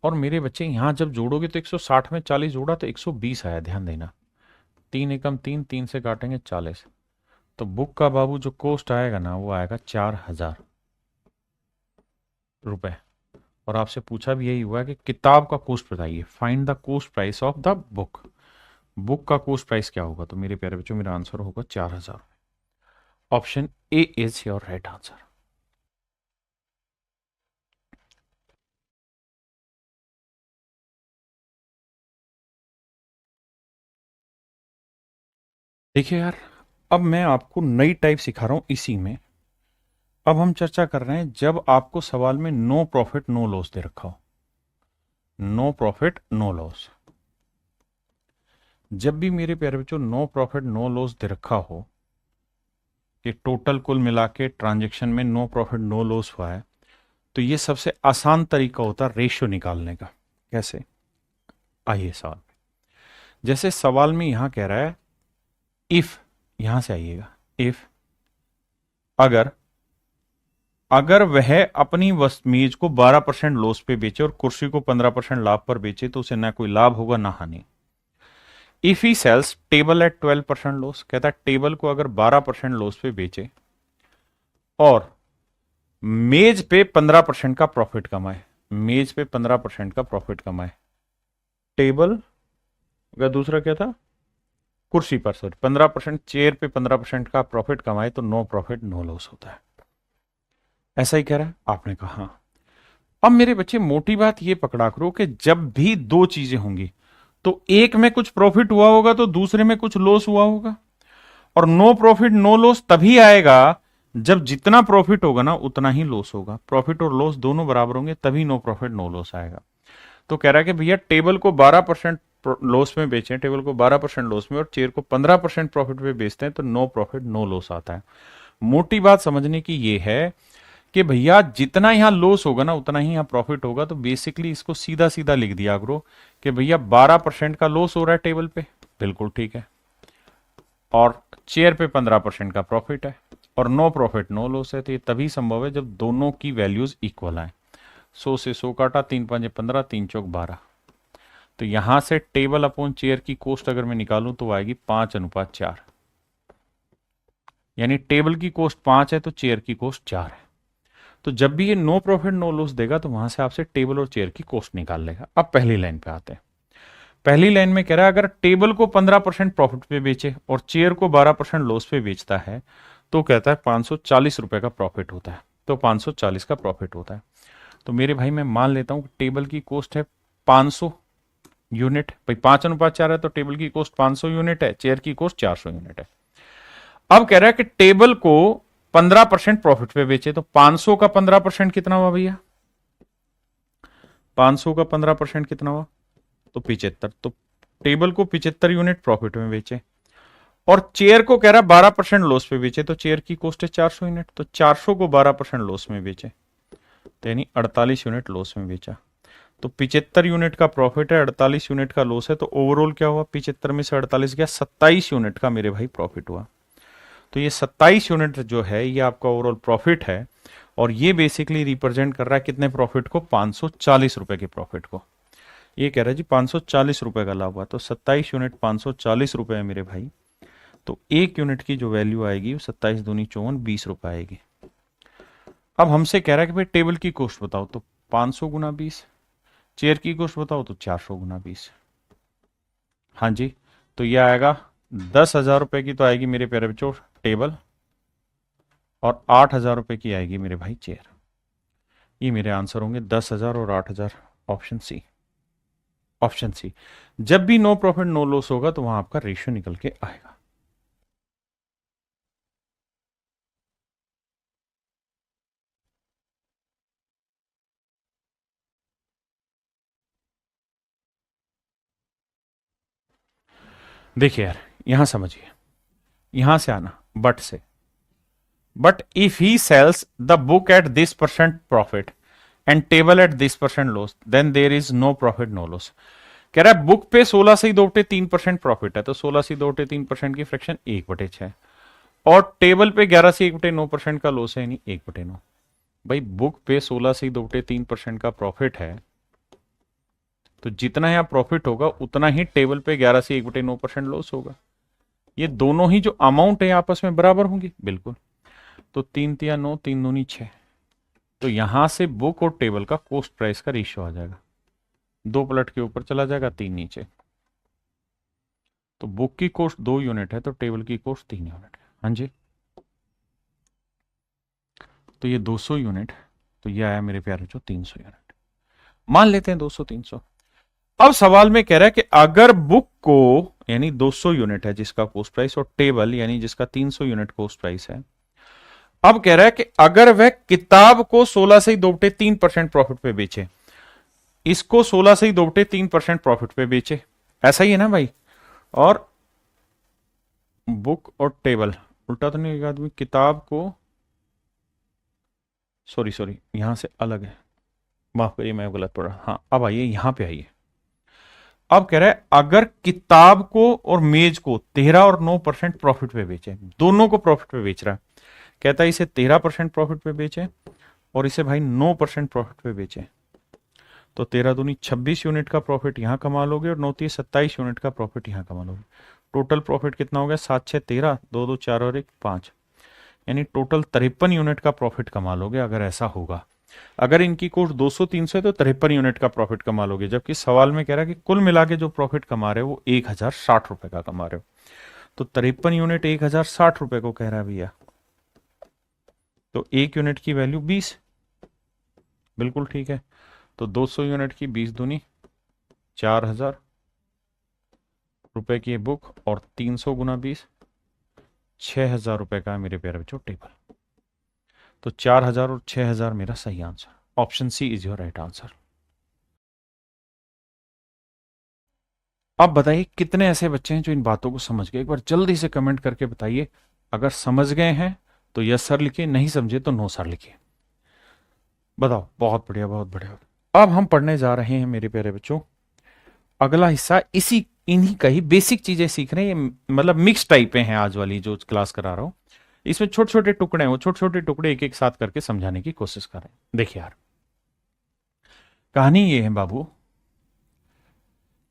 और मेरे बच्चे यहां जब जोड़ोगे तो 160 में 40 जोड़ा तो 120 आया, ध्यान देना। 3 एकम 3, 3 से काटेंगे 40, तो बुक का बाबू जो कॉस्ट आएगा ना वो आएगा 4000 रुपए। और आपसे पूछा भी यही हुआ कि किताब का कॉस्ट बताइए, find the cost price of the book. Book का कॉस्ट प्राइस क्या होगा, तो मेरे प्यारे बच्चों मेरा आंसर होगा 4000। Option A is your right answer. देखिए यार, अब मैं आपको नई टाइप सिखा रहा हूं इसी में। अब हम चर्चा कर रहे हैं जब आपको सवाल में नो प्रॉफिट नो लॉस दे रखा हो, नो प्रॉफिट नो लॉस। जब भी मेरे प्यारे बच्चों नो प्रॉफिट नो लॉस दे रखा हो कि टोटल कुल मिला के ट्रांजेक्शन में नो प्रॉफिट नो लॉस हुआ है, तो ये सबसे आसान तरीका होता है रेशियो निकालने का। कैसे, आइए सवाल। जैसे सवाल में यहां कह रहा है इफ, यहां से आइएगा, इफ अगर अगर वह अपनी मेज को 12% लॉस पे बेचे और कुर्सी को 15% लाभ पर बेचे, तो उसे ना कोई लाभ होगा ना हानि। If he sells table at 12% loss, कहता है टेबल को अगर 12% लॉस पे बेचे और मेज पे 15% का प्रॉफिट कमाए, मेज पे 15% का प्रॉफिट कमाए, टेबल का दूसरा क्या था, कुर्सी पर, सॉरी 15%, चेयर पे 15% का प्रॉफिट कमाए तो नो प्रॉफिट नो लॉस होता है। ऐसा ही कह रहा है, आपने कहा हाँ। अब मेरे बच्चे मोटी बात ये पकड़ा करो कि जब भी दो चीजें होंगी तो एक में कुछ प्रॉफिट हुआ होगा तो दूसरे में कुछ लॉस हुआ होगा, और नो प्रॉफिट नो लॉस तभी आएगा जब जितना प्रॉफिट होगा ना उतना ही लॉस होगा। प्रॉफिट और लॉस दोनों बराबर होंगे तभी नो प्रॉफिट नो लॉस आएगा। तो कह रहा है कि भैया टेबल को 12% लॉस में बेचें, टेबल को 12% लॉस में और चेयर को 15% प्रॉफिट पे बेचते हैं तो नो प्रॉफिट नो लॉस आता है। मोटी बात समझने की ये है कि भैया जितना यहां लॉस होगा ना उतना ही यहां प्रॉफिट होगा, तो बेसिकली इसको सीधा सीधा लिख दिया करो कि भैया 12% का लॉस हो रहा है टेबल पे, बिल्कुल ठीक है, और चेयर पे 15% का प्रॉफिट है, और नो प्रॉफिट नो लॉस है। तो ये तभी संभव है जब दोनों की वैल्यूज इक्वल आए। 100 से 100 काटा, 3 5 15, 3 चौक 12। तो यहां से टेबल अपॉन चेयर की कॉस्ट अगर मैं निकालूं तो आएगी 5:4, यानी टेबल की कॉस्ट 5 है तो चेयर की कॉस्ट 4 है। तो जब भी ये नो प्रॉफिट नो लॉस देगा तो वहां से आपसे टेबल और चेयर की कॉस्ट निकाल लेगा। अब पहली लाइन पे आते हैं। पहली लाइन में कह रहा है अगर टेबल को 15% प्रॉफिट पे बेचे और चेयर को 12% लॉस पे बेचता है तो कहता है 540 रुपए का प्रॉफिट होता है, तो 540 का प्रॉफिट होता है। तो मेरे भाई मैं मान लेता हूं कि टेबल की कॉस्ट है 500 यूनिट, भाई 5:4 है तो टेबल की कॉस्ट 500 यूनिट है, चेयर की कॉस्ट 400 यूनिट है। अब कह रहा है कि टेबल को 15% प्रॉफिट पे बेचे, तो 500 का 15% कितना हुआ भैया? 500 का 15% कितना हुआ? तो 75। तो टेबल को 75 यूनिट प्रॉफिट में बेचे और चेयर को कह रहा है 12% लॉस पे बेचे, तो चेयर की कॉस्ट है 400 यूनिट, तो 400 को 12% लॉस में बेचे, तो यानी 48 यूनिट लॉस में बेचा। तो 75 यूनिट का प्रॉफिट है, 48 यूनिट का लॉस है, तो ओवरऑल क्या हुआ? 75 में से 48 गया, 27 यूनिट का मेरे भाई प्रॉफिट हुआ। तो ये 27 यूनिट जो है ये आपका ओवरऑल प्रॉफिट है, और ये बेसिकली रिप्रेजेंट कर रहा है कितने प्रॉफिट को? 540 रुपए के प्रॉफिट को। ये कह रहा है जी 540 रुपए का लाभ हुआ, तो 27 यूनिट 540 रुपए है मेरे भाई। तो एक यूनिट की जो वैल्यू आएगी वो 27 दूनी 54, 20 रुपए आएगी। अब हमसे कह रहा है कि भाई टेबल की कॉस्ट बताओ, तो 500 गुना 20, चेयर की कॉस्ट बताओ तो 400 गुना 20। हाँ जी, तो ये आएगा 10,000 रुपए की तो आएगी मेरे प्यारे बच्चों टेबल, और 8,000 रुपए की आएगी मेरे भाई चेयर। ये मेरे आंसर होंगे 10,000 और 8,000। Option C, option C. जब भी नो प्रॉफिट नो लॉस होगा तो वहां आपका रेशियो निकल के आएगा। देखिए यार, यहां समझिए, यहां से आना बट से। But if he sells the book at this percent profit and table at this percent loss then there is no profit no loss. कह रहा है बुक पे 16 से 2/3% प्रॉफिट है, तो 16 से 2/3% की फ्रैक्शन 1/6, और टेबल पे 11 से 1/9% का लॉस है, यानी 1/9। भाई बुक पे 16 से 2/3% का प्रॉफिट है, तो जितना यहाँ प्रॉफिट होगा उतना ही टेबल पे 11 से 1/9% लॉस होगा। ये दोनों ही जो अमाउंट है आपस में बराबर होंगी, बिल्कुल। तो 3 3 9, 3 दूनी 6, तो यहां से बुक और टेबल का कॉस्ट प्राइस का रेशियो आ जाएगा, 2 पलट के ऊपर चला जाएगा, 3 नीचे। तो बुक की कॉस्ट 2 यूनिट है तो टेबल की कॉस्ट 3 यूनिट है। हाँ जी, तो ये 200 यूनिट, तो ये आया मेरे प्यारे जो 300 यूनिट, मान लेते हैं 200 300। अब सवाल में कह रहा है कि अगर बुक को यानी 200 यूनिट है जिसका कॉस्ट प्राइस, और टेबल यानी जिसका 300 यूनिट कॉस्ट प्राइस है, अब कह रहा है कि अगर वह किताब को 16 से 2/3% प्रॉफिट पे बेचे, इसको 16 से 2/3% प्रॉफिट पे बेचे, ऐसा ही है ना भाई, और बुक और टेबल उल्टा तो नहीं, एक आदमी किताब को, सॉरी सॉरी यहां से अलग है, माफ करिए मैं गलत पढ़ा। हाँ अब आइए यहां पे आइए। अब कह रहा है अगर किताब को और मेज को 13 और 9% प्रॉफिट पे बेचे, दोनों को प्रॉफिट पे बेच रहा है, कहता है इसे 13% प्रॉफिट पे बेचे और इसे भाई 9% प्रॉफिट पे बेचे, तो 13 दूनी 26 यूनिट का प्रॉफिट यहां कमा लोगे और 9 30 27 यूनिट का प्रॉफिट यहां कमा लोगे। टोटल प्रॉफिट कितना हो गया? 7 6 13, 2 2 4 और 1 5, यानी टोटल 53 यूनिट का प्रॉफिट कमा लोगे अगर ऐसा होगा। अगर इनकी कोर्स 200 300 है तो 53 यूनिट का प्रॉफिट कमा लोगे, जबकि सवाल में कह रहा है कि कुल मिला के जो प्रॉफिट कमा रहे हो वो 1,060 रुपए का कमा रहे हो, तो 53 यूनिट 1,060 रुपए को कह रहा है भैया, तो एक यूनिट की वैल्यू 20, बिल्कुल ठीक है। तो 200 यूनिट की 20 दूनी 4,000 रुपए की बुक, और 300 गुना 20 6,000 रुपए का है मेरे प्यारे बच्चों टेबल। तो 4,000 और 6,000 मेरा सही answer. Option C is your right answer. अब बताइए कितने ऐसे बच्चे हैं जो इन बातों को समझ गए? एक बार जल्दी से कमेंट करके बताइए। अगर समझ गए हैं तो यस सर लिखिए, नहीं समझे तो नो सर लिखिए। बताओ। बहुत बढ़िया, बहुत बढ़िया। अब हम पढ़ने जा रहे हैं मेरे प्यारे बच्चों अगला हिस्सा। इसी इन्हीं का ही बेसिक चीजें सीख रहे हैं। ये मतलब मिक्स टाइपें हैं आज वाली जो क्लास करा रहा हूं। इसमें छोटे छोटे टुकड़े हैं, वो छोटे छोटे टुकड़े एक एक साथ करके समझाने की कोशिश कर रहे हैं। देखिए यार, कहानी ये है बाबू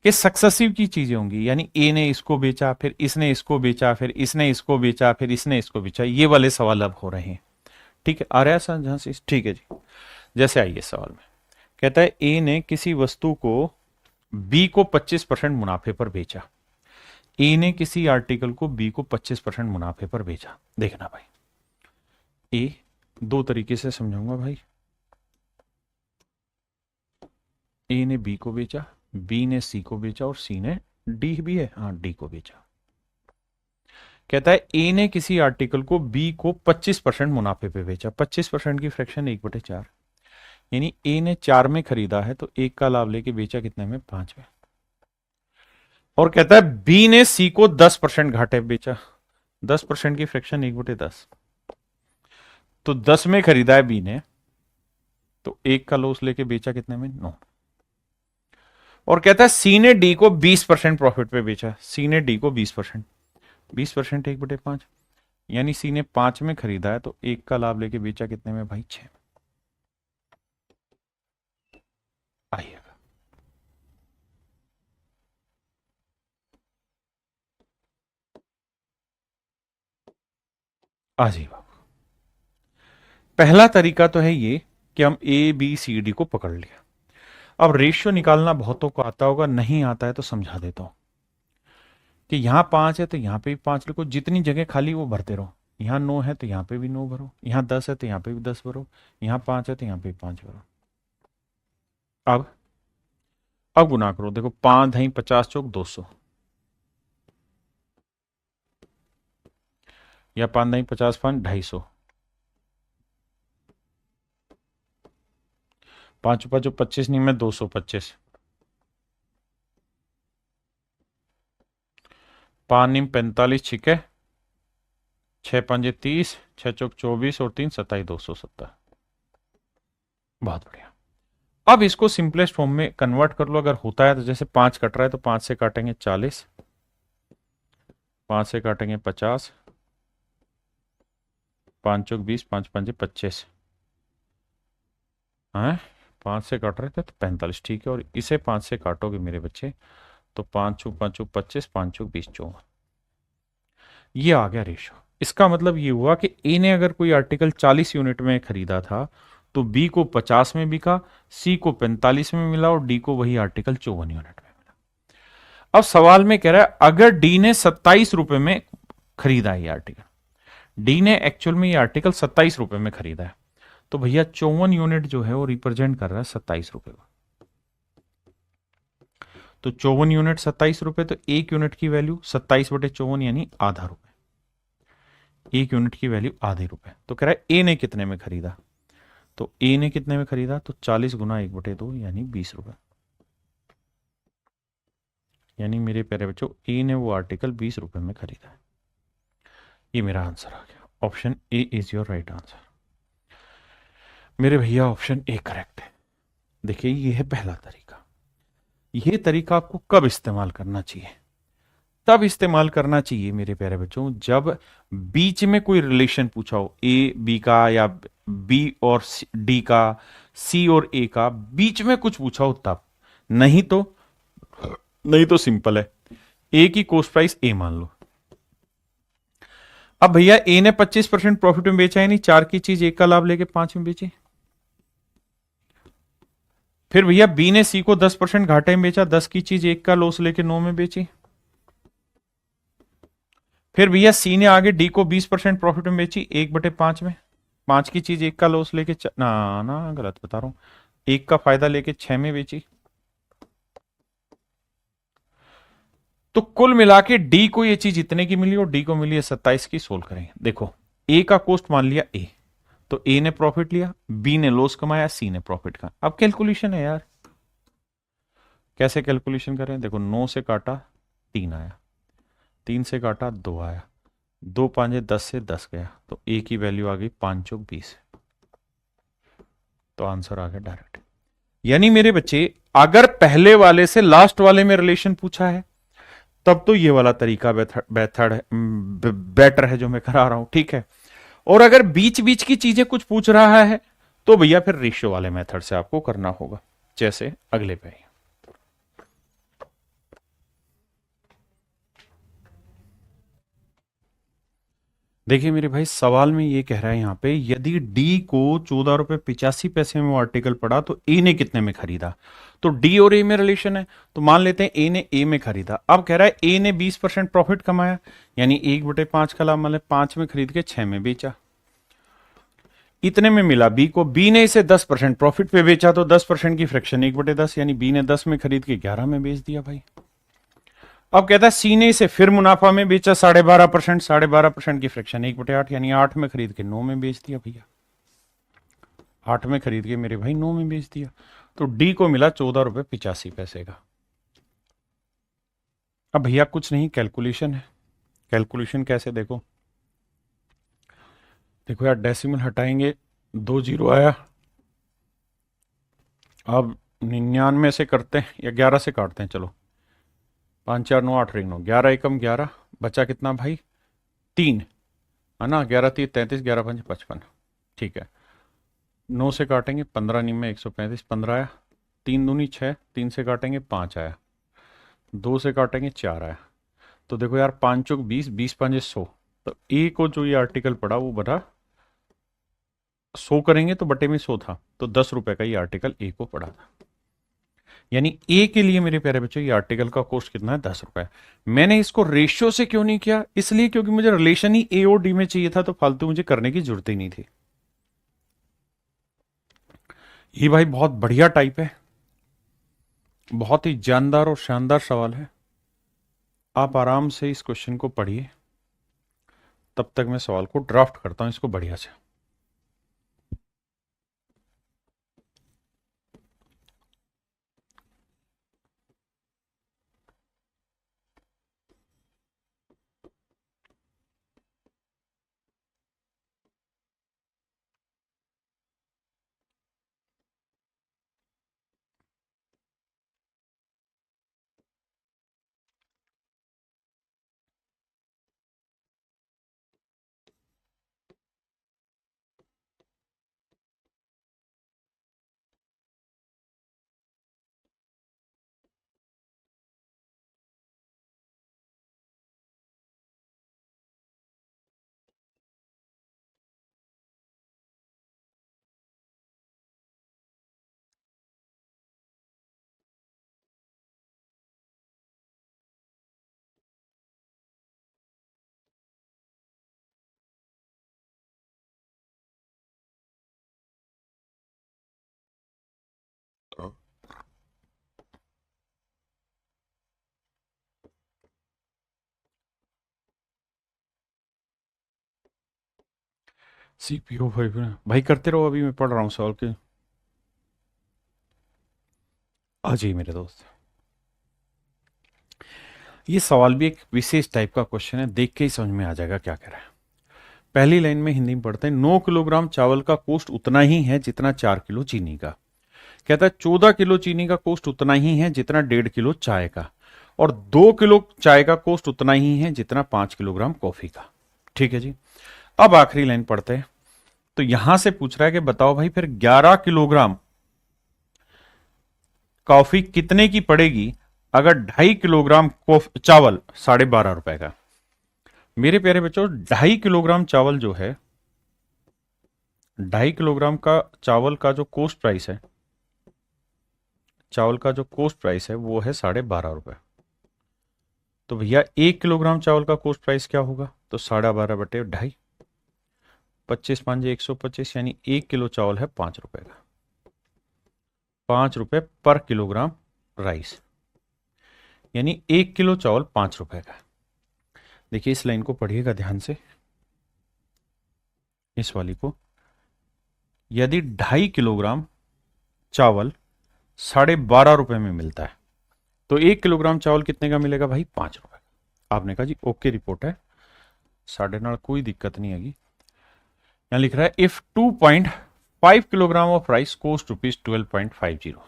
कि सक्सेसिव की चीजें होंगी, यानी ए ने इसको बेचा, फिर इसने इसको बेचा, फिर इसने इसको बेचा, फिर इसने इसको बेचा। ये वाले सवाल अब हो रहे हैं। ठीक है, आ रहा है समझ से? ठीक है जी। जैसे आइए सवाल में कहता है ए ने किसी वस्तु को बी को 25% मुनाफे पर बेचा। ए ने किसी आर्टिकल को बी को 25% मुनाफे पर बेचा। देखना भाई, ए दो तरीके से समझाऊंगा भाई। ए ने बी को बेचा, बी ने सी को बेचा और सी ने डी भी है, हाँ डी को बेचा। कहता है ए ने किसी आर्टिकल को बी को 25% मुनाफे पे बेचा। 25% की फ्रैक्शन 1/4, यानी ए ने 4 में खरीदा है तो 1 का लाभ लेके बेचा कितने में? 5 में। और कहता है बी ने सी को 10% घाटे बेचा। 10% की फ्रैक्शन 1/10, तो 10 में खरीदा है बी ने, तो 1 का लॉस लेके बेचा कितने में? 9। और कहता है सी ने डी को 20% प्रॉफिट पे बेचा। सी ने डी को 20%, 20% 1/5, यानी सी ने 5 में खरीदा है तो 1 का लाभ लेके बेचा कितने में भाई? 6। आइएगा, आजी बाबू। पहला तरीका तो है ये कि हम ए बी सी डी को पकड़ लिया। अब रेशियो निकालना बहुतों को आता होगा, नहीं आता है तो समझा देता हूं कि यहां 5 है तो यहां पे भी 5 लिखो, जितनी जगह खाली वो भरते रहो। यहां 9 है तो यहां पे भी 9 भरो, यहां 10 है तो यहां पे भी 10 भरो, यहां 5 है तो यहां पे भी 5 भरो। अब गुना करो, देखो 5 दही 50 चौक 200, या 5 दही 50 5 250, 5 5 25 नहीं में 225, 5 नीम 45, ठीक है, 6 5 30, 6 चौक 24 और 3 27, 270। बहुत बढ़िया। अब इसको सिंपलेस्ट फॉर्म में कन्वर्ट कर लो। अगर होता है तो जैसे 5 कट रहा है तो 5 से काटेंगे 40, 5 से काटेंगे 50, 5 चौक 20, 5 5 25, हैं 5 से काट रहे थे तो 45, ठीक है। और इसे 5 से काटोगे मेरे बच्चे तो 5 चौक 5 चौक 25, 5 चौक 20, 54। ये आ गया रेशो। इसका मतलब ये हुआ कि ए ने अगर कोई आर्टिकल 40 यूनिट में खरीदा था तो बी को 50 में बिका, सी को 45 में मिला और डी को वही आर्टिकल 54 यूनिट में मिला। अब सवाल में कह रहा है अगर डी ने 27 रुपए में खरीदा है ये आर्टिकल, डी ने एक्चुअल में ये आर्टिकल 27 रुपए में खरीदा है, तो भैया 54 यूनिट जो है वो रिप्रेजेंट कर रहा है 27 रुपए को। तो 54 यूनिट 27 रुपए, तो 1 यूनिट की वैल्यू 27/54 यानी आधा रुपए। 1 यूनिट की वैल्यू आधे रुपए। तो कह रहा है ए ने कितने में खरीदा, तो ए ने कितने में खरीदा, तो 40 गुना 1/2 यानी 20 रुपए। यानी मेरे प्यारे बच्चों ए ने वो आर्टिकल 20 रुपए में खरीदा है। ये मेरा आंसर आ गया। Option A is your right answer. मेरे भैया ऑप्शन ए करेक्ट है। देखिए ये है पहला तरीका। ये तरीका आपको कब इस्तेमाल करना चाहिए? तब इस्तेमाल करना चाहिए मेरे प्यारे बच्चों जब बीच में कोई रिलेशन पूछा हो, ए बी का या बी और डी का, सी और ए का, बीच में कुछ पूछा हो तब। नहीं तो सिंपल है, ए की कॉस्ट प्राइस ए मान लो। अब भैया ए ने 25% प्रॉफिट में बेचा है, नहीं 4 की चीज 1 का लाभ लेके 5 में बेची। फिर भैया बी ने सी को 10% घाटे में बेचा, 10 की चीज 1 का लॉस लेके 9 में बेची। फिर भैया सी ने आगे डी को 20% प्रॉफिट में बेची 1/5 में, 5 की चीज 1 का लॉस लेके ना ना गलत बता रहा हूं, 1 का फायदा लेके 6 में बेची। तो कुल मिला के डी को ये चीज इतने की मिली और डी को मिली है 27 की। सोल्व करेंगे। देखो ए का कॉस्ट मान लिया ए, तो ए ने प्रॉफिट लिया, बी ने लॉस कमाया, सी ने प्रॉफिट का। अब कैलकुलेशन है यार, कैसे कैलकुलेशन करें? देखो 9 से काटा 3 आया, 3 से काटा 2 आया, 2 पांजे 10 से 10 गया, तो ए की वैल्यू आ गई 5 चौक 20। तो आंसर आ गया डायरेक्ट। यानी मेरे बच्चे अगर पहले वाले से लास्ट वाले में रिलेशन पूछा है तब तो ये वाला तरीका बेटर है जो मैं करा रहा हूं, ठीक है। और अगर बीच बीच की चीजें कुछ पूछ रहा है तो भैया फिर रेशियो वाले मेथड से आपको करना होगा, जैसे अगले पे। देखिए मेरे भाई सवाल में ये कह रहा है यहां पे, यदि डी को 14 रुपए 85 पैसे में वो आर्टिकल पड़ा तो ए ने कितने में खरीदा। तो डी और ए में रिलेशन है, तो मान लेते हैं ए ने ए में खरीदा। अब कह रहा है ए ने 20% प्रॉफिट कमाया, यानी 1/5 का लाभ, मतलब 5 में खरीद के 6 में बेचा, इतने में मिला बी को। बी ने इसे 10% प्रॉफिट पे बेचा, तो 10% की फ्रैक्शन 1/10, यानी बी ने 10 में खरीद के 11 में बेच दिया भाई। अब कहता है सी ने इसे फिर मुनाफा में बेचा 12.5%, 12.5% की फ्रैक्शन 1/8, यानी 8 में खरीद के 9 में बेच दिया भैया, 8 में खरीद के मेरे भाई 9 में बेच दिया। तो डी को मिला 14 रुपए 85 पैसे का। अब भैया कुछ नहीं, कैलकुलेशन है। कैलकुलेशन कैसे? देखो देखो यार, डेसिमल हटाएंगे, 2 जीरो आया। अब 99 से करते हैं या 11 से काटते हैं, चलो 5 4 9 8 9, 11 एकम 11, बचा कितना भाई 3, है ना, 11 3 33, 11 5 55, ठीक है। 9 से काटेंगे 15 निम में 135, 15 आया, 3 दूनी 6, 3 से काटेंगे 5 आया, 2 से काटेंगे 4 आया। तो देखो यार 5 चौक 20, 20 पांजे 100, तो ए को जो ये आर्टिकल पड़ा वो बटा 100 करेंगे तो बटे में 100 था, तो 10 रुपए का ये आर्टिकल ए को पड़ा था। यानी ए के लिए मेरे प्यारे बच्चों ये आर्टिकल का कॉस्ट कितना है, 10 रुपए। मैंने इसको रेशियो से क्यों नहीं किया? इसलिए क्योंकि मुझे रिलेशन ही ए और डी में चाहिए था, तो फालतू मुझे करने की जरूरत ही नहीं थी। ये भाई बहुत बढ़िया टाइप है, बहुत ही जानदार और शानदार सवाल है। आप आराम से इस क्वेश्चन को पढ़िए, तब तक मैं सवाल को ड्राफ्ट करता हूं इसको बढ़िया से। सीपीओ भाई भाई करते रहो, अभी मैं पढ़ रहा हूँ सवाल के। आ जाइए मेरे दोस्त। ये सवाल भी एक विशेष टाइप का क्वेश्चन है, देख के ही समझ में आ जाएगा क्या कह रहा है। पहली लाइन में हिंदी में पढ़ते हैं, 9 किलोग्राम चावल का कॉस्ट उतना ही है जितना 4 किलो चीनी का। कहता है 14 किलो चीनी का कॉस्ट उतना ही है जितना 1.5 किलो चाय का, और 2 किलो चाय का कॉस्ट उतना ही है जितना 5 किलोग्राम कॉफी का। ठीक है जी। अब आखिरी लाइन पढ़ते हैं, तो यहां से पूछ रहा है कि बताओ भाई फिर 11 किलोग्राम कॉफी कितने की पड़ेगी अगर 2.5 किलोग्राम चावल 12.5 रुपए का। मेरे प्यारे बच्चों 2.5 किलोग्राम चावल जो है, 2.5 किलोग्राम का चावल का जो कॉस्ट प्राइस है, चावल का जो कॉस्ट प्राइस है वो है 12.5 रुपए। तो भैया 1 किलोग्राम चावल का कॉस्ट प्राइस क्या होगा? तो 12.5/2.5, 25 पांजे 125, यानी 1 किलो चावल है 5 रुपए का, 5 रुपए पर किलोग्राम राइस, यानी 1 किलो चावल 5 रुपए का। देखिए इस लाइन को पढ़िएगा ध्यान से, इस वाली को। यदि 2.5 किलोग्राम चावल 12.5 रुपए में मिलता है, तो 1 किलोग्राम चावल कितने का मिलेगा भाई? 5 रुपए का। आपने कहा जी ओके रिपोर्ट है, साढ़े नाल कोई दिक्कत नहीं हैगी। यहां लिख रहा है if 2.5 kilogram of rice cost rupees 12.50,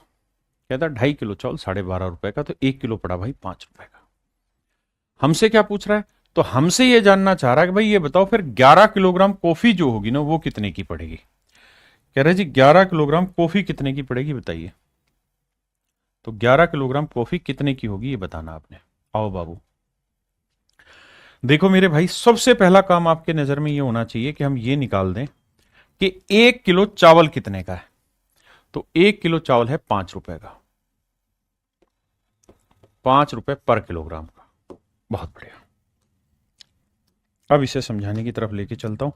कहता 2.5 किलो चावल 12.5 रुपए का, तो 1 किलो पड़ा भाई 5 रुपए का। हमसे क्या पूछ रहा है? तो हमसे ये जानना चाह रहा है कि भाई ये बताओ फिर 11 किलोग्राम कॉफी जो होगी ना वो कितने की पड़ेगी। कह रहे जी 11 किलोग्राम कॉफी कितने की पड़ेगी बताइए। तो 11 किलोग्राम कॉफी कितने की होगी ये बताना आपने। आओ बाबू, देखो मेरे भाई, सबसे पहला काम आपके नजर में ये होना चाहिए कि हम ये निकाल दें कि 1 किलो चावल कितने का है। तो 1 किलो चावल है 5 रुपए का, 5 रुपए पर किलोग्राम का। बहुत बढ़िया, अब इसे समझाने की तरफ लेके चलता हूं।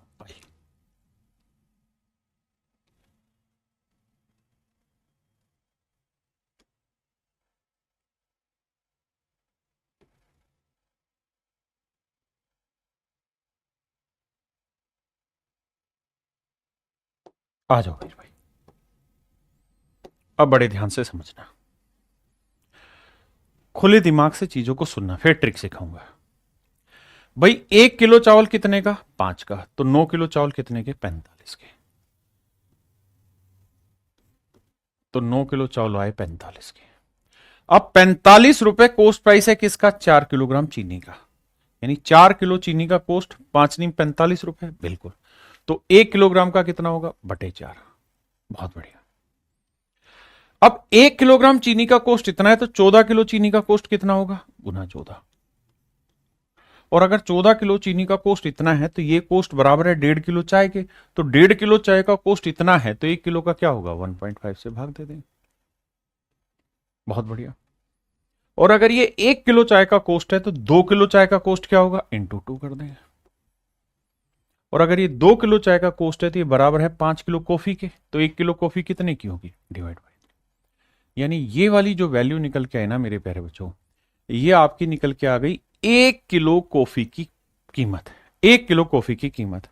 आ जाओ भाई, अब बड़े ध्यान से समझना, खुले दिमाग से चीजों को सुनना, फिर ट्रिक सिखाऊंगा। भाई 1 किलो चावल कितने का? 5 का। तो 9 किलो चावल कितने के? 45 के। तो 9 किलो चावल आए 45 के। अब 45 रुपए कोस्ट प्राइस है किसका? 4 किलोग्राम चीनी का। यानी 4 किलो चीनी का कोस्ट 5 × 45 रुपए, बिल्कुल। तो 1 किलोग्राम का कितना होगा? बटे 4। बहुत बढ़िया। अब 1 किलोग्राम चीनी का कोस्ट इतना है, तो 14 किलो चीनी का कोस्ट कितना होगा? गुना 14। और अगर 14 किलो चीनी का कोस्ट इतना है तो ये कोस्ट बराबर है 1.5 किलो चाय के। तो 1.5 किलो चाय का कोस्ट इतना है तो 1 किलो का क्या होगा? 1.5 से भाग दे दें। बहुत बढ़िया। और अगर ये 1 किलो चाय का कोस्ट है तो 2 किलो चाय का कोस्ट क्या होगा? इंटू 2 कर देंगे। और अगर ये 2 किलो चाय का कोस्ट है तो ये बराबर है 5 किलो कॉफी के। तो 1 किलो कॉफी कितने की होगी? डिवाइड बाई, यानी ये वाली जो वैल्यू निकल के आई ना मेरे प्यारे बच्चों, ये आपकी निकल के आ गई 1 किलो कॉफी की कीमत। 1 किलो कॉफी की कीमत।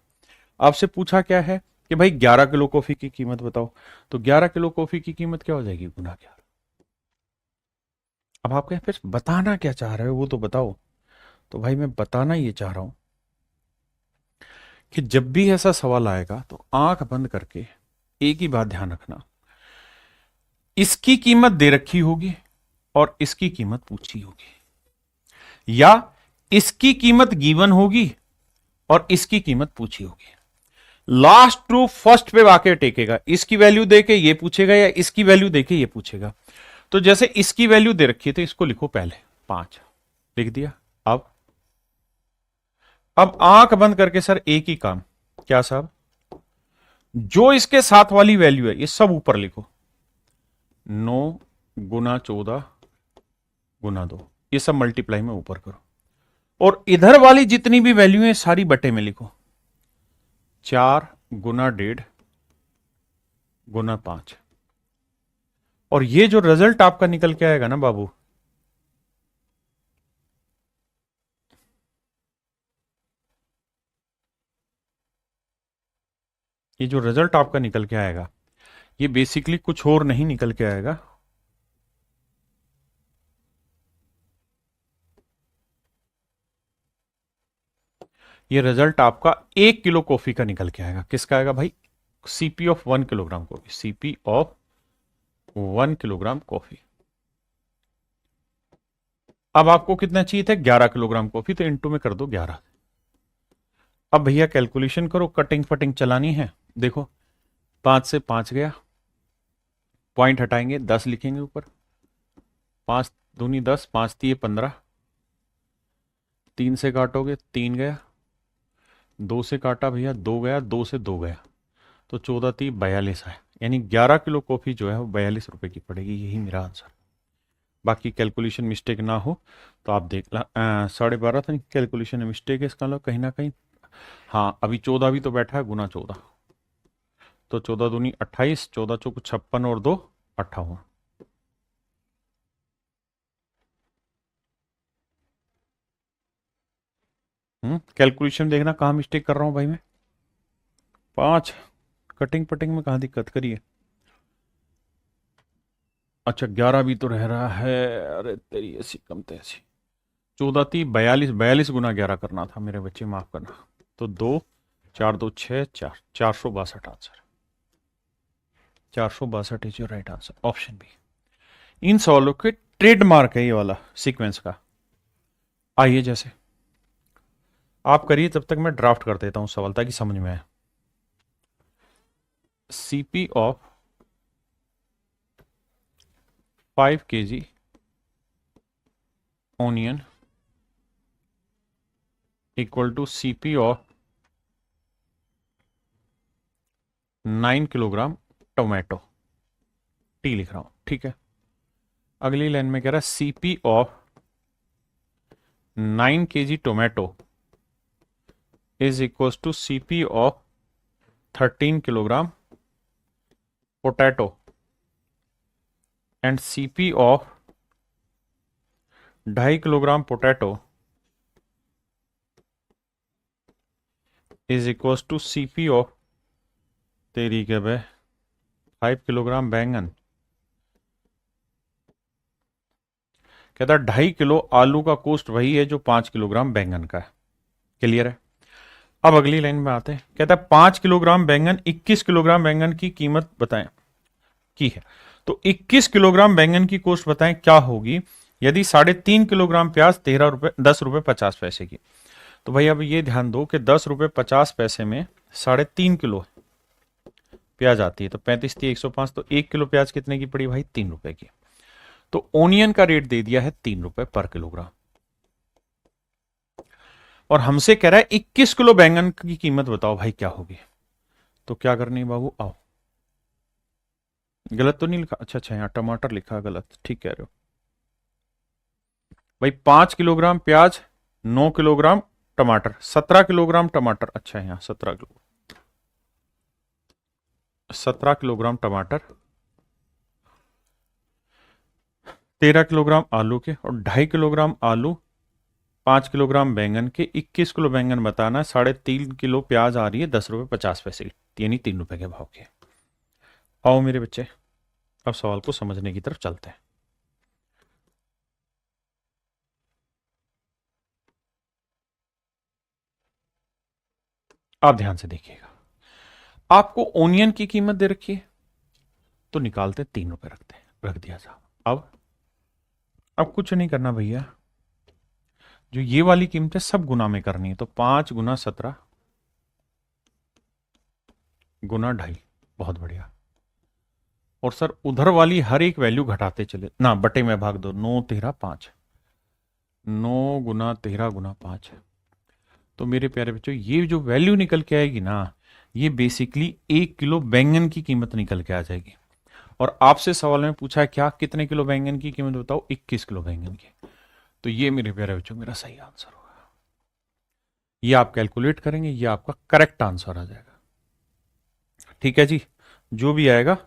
आपसे पूछा क्या है कि भाई 11 किलो कॉफी की कीमत बताओ। तो 11 किलो कॉफी की कीमत क्या हो जाएगी? गुना 11। अब आप कहें फिर बताना क्या चाह रहे हो वो तो बताओ। तो भाई मैं बताना ये चाह रहा हूं कि जब भी ऐसा सवाल आएगा तो आंख बंद करके एक ही बात ध्यान रखना, इसकी कीमत दे रखी होगी और इसकी कीमत पूछी होगी, या इसकी कीमत गिवन होगी और इसकी कीमत पूछी होगी। लास्ट ट्रू फर्स्ट पे वाकई टेकेगा। इसकी वैल्यू देके ये पूछेगा या इसकी वैल्यू देके ये पूछेगा। तो जैसे इसकी वैल्यू दे रखी है तो इसको लिखो पहले 5, लिख दिया। अब आंख बंद करके सर एक ही काम, क्या साहब? जो इसके साथ वाली वैल्यू है ये सब ऊपर लिखो। 9 गुना 14 गुना 2, ये सब मल्टीप्लाई में ऊपर करो। और इधर वाली जितनी भी वैल्यू है सारी बटे में लिखो। 4 गुना 1.5 गुना 5। और ये जो रिजल्ट आपका निकल के आएगा ना बाबू, ये जो रिजल्ट आपका निकल के आएगा ये बेसिकली कुछ और नहीं निकल के आएगा, ये रिजल्ट आपका 1 किलो कॉफी का निकल के आएगा। किसका आएगा भाई? CP of 1 kilogram coffee. CP of 1 kilogram coffee. अब आपको कितना चाहिए था? 11 किलोग्राम कॉफी, तो इंटू में कर दो 11। अब भैया कैलकुलेशन करो, कटिंग फटिंग चलानी है। देखो 5 से 5 गया, पॉइंट हटाएंगे 10 लिखेंगे ऊपर। 5 दूनी 10, 5 तिये 15, 3 से काटोगे 3 गया, 2 से काटा भैया 2 गया, 2 से 2 गया, तो 14 × 3 = 42 है। यानी 11 किलो कॉफी जो है वो 42 रुपए की पड़ेगी। यही मेरा आंसर। बाकी कैलकुलेशन मिस्टेक ना हो तो आप देख ला। 12.5 था, कैलकुलेशन में मिस्टेक है इसका, लो कहीं ना कहीं। हाँ अभी 14 भी तो बैठा है, गुना 14। तो 14 दूनी 28, 14 चौक 56 और 2 58। कैलकुलेशन देखना कहाँ मिस्टेक कर रहा हूं भाई मैं। 5 कटिंग पटिंग में कहाँ दिक्कत करिए। अच्छा 11 भी तो रह रहा है। अरे तेरी ऐसी कम तैसी। 14×3 42 करना था मेरे बच्चे, माफ करना। तो 2 4 2 6 4, 462 answer. 462 is your right answer, option B. इन सवालों के ट्रेडमार्क है ये वाला सीक्वेंस का। आइए जैसे आप करिए, तब तक मैं ड्राफ्ट कर देता हूं सवाल ताकि समझ में आए। CP of 5 kg onion equal to CP of 9 kilogram tomato. T लिख रहा हूं, ठीक है। अगली लाइन में कह रहा है CP of 9 kg tomato is equals to CP of 13 kilogram potato and CP of 2.5 kilogram potato is equals to CP of तेरी के भाई 5 किलोग्राम बैंगन। कहता है 2.5 किलो आलू का कॉस्ट वही है जो 5 किलोग्राम बैंगन का है। क्लियर है। अब अगली लाइन में आते हैं। कहता है 5 किलोग्राम बैंगन 21 किलोग्राम बैंगन की कीमत बताएं की है। तो 21 किलोग्राम बैंगन की कॉस्ट बताएं क्या होगी यदि 3.5 किलोग्राम प्याज 10 रुपए 50 पैसे की। तो भाई अब ये ध्यान दो कि 10 रुपए 50 पैसे में 3.5 किलो प्याज आती है, तो 35×3 = 105। तो 1 किलो प्याज कितने की पड़ी भाई? 3 रुपए की। तो ओनियन का रेट दे दिया है 3 रुपए पर किलोग्राम, और हमसे कह रहा है 21 किलो बैंगन की कीमत बताओ भाई क्या होगी। तो क्या करनी है बाबू, आओ। गलत तो नहीं लिखा? अच्छा अच्छा, यहां टमाटर लिखा गलत, ठीक कह रहे हो भाई। 5 किलोग्राम प्याज, 9 किलोग्राम टमाटर, 17 किलोग्राम टमाटर। अच्छा यहां 17 किलोग्राम टमाटर, 13 किलोग्राम आलू के, और 2.5 किलोग्राम आलू, 5 किलोग्राम बैंगन के, 21 किलो बैंगन बताना। 3.5 किलो प्याज आ रही है 10 रुपए 50 पैसे की, यानी 3 रुपए के भाव के। आओ मेरे बच्चे, अब सवाल को समझने की तरफ चलते हैं। आप ध्यान से देखिएगा। आपको ओनियन की कीमत दे रखी है, तो निकालते 3 रुपए रख दिया साहब। अब कुछ नहीं करना भैया, जो ये वाली कीमतें सब गुना में करनी है। तो 5×17 गुना 2.5, बहुत बढ़िया। और सर उधर वाली हर एक वैल्यू घटाते चले ना, बटे में भाग दो। 9×13 = 5, 9×13 × 5। तो मेरे प्यारे बच्चों, ये जो वैल्यू निकल के आएगी ना, ये बेसिकली 1 किलो बैंगन की कीमत निकल के आ जाएगी। और आपसे सवाल में पूछा है क्या, कितने किलो बैंगन की कीमत बताओ? 21 किलो बैंगन की। तो ये मेरे प्यारे बच्चों मेरा सही आंसर होगा। ये आप कैलकुलेट करेंगे, ये आपका करेक्ट आंसर आ जाएगा। ठीक है जी, जो भी आएगा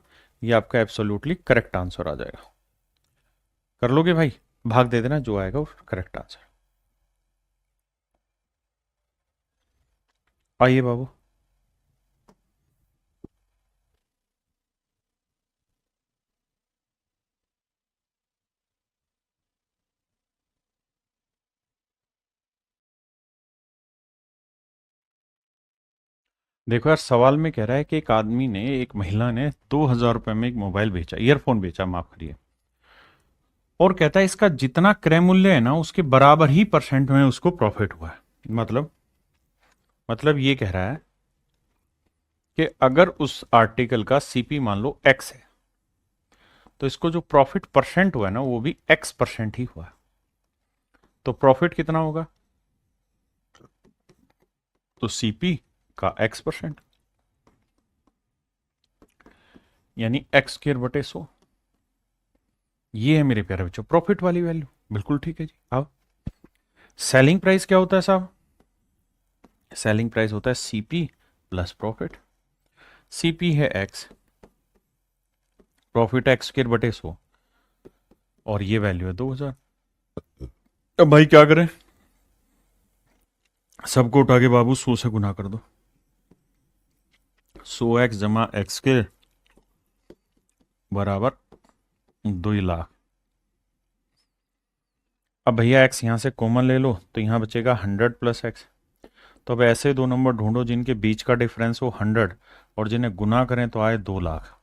ये आपका एब्सोल्युटली करेक्ट आंसर आ जाएगा। कर लोगे भाई? भाग दे देना, जो आएगा वो करेक्ट आंसर। आइए बाबू। देखो यार, सवाल में कह रहा है कि एक महिला ने 2,000 रुपए में एक मोबाइल बेचा, ईयरफोन बेचा, माफ करिए। और कहता है इसका जितना क्रय मूल्य है ना, उसके बराबर ही परसेंट में उसको प्रॉफिट हुआ है। मतलब ये कह रहा है कि अगर उस आर्टिकल का सीपी मान लो एक्स है, तो इसको जो प्रॉफिट परसेंट हुआ है ना, वो भी x% ही हुआ है। तो प्रॉफिट कितना होगा? तो सीपी का x%, यानी x²/100। ये है मेरे प्यारे बच्चों प्रॉफिट वाली वैल्यू। बिल्कुल ठीक है जी। अब सेलिंग प्राइस क्या होता है साहब? सेलिंग प्राइस होता है सीपी प्लस प्रॉफिट। सीपी है x, प्रॉफिट x²/100, और ये वैल्यू है 2,000। अब भाई क्या करें? सबको उठा के बाबू 100 से गुना कर दो। 100x = x² बराबर 2 लाख। अब भैया एक्स यहां से कॉमन ले लो तो यहां बचेगा 100 प्लस एक्स। तो अब ऐसे दो नंबर ढूंढो जिनके बीच का डिफरेंस हो 100 और जिन्हें गुना करें तो आए 2 लाख।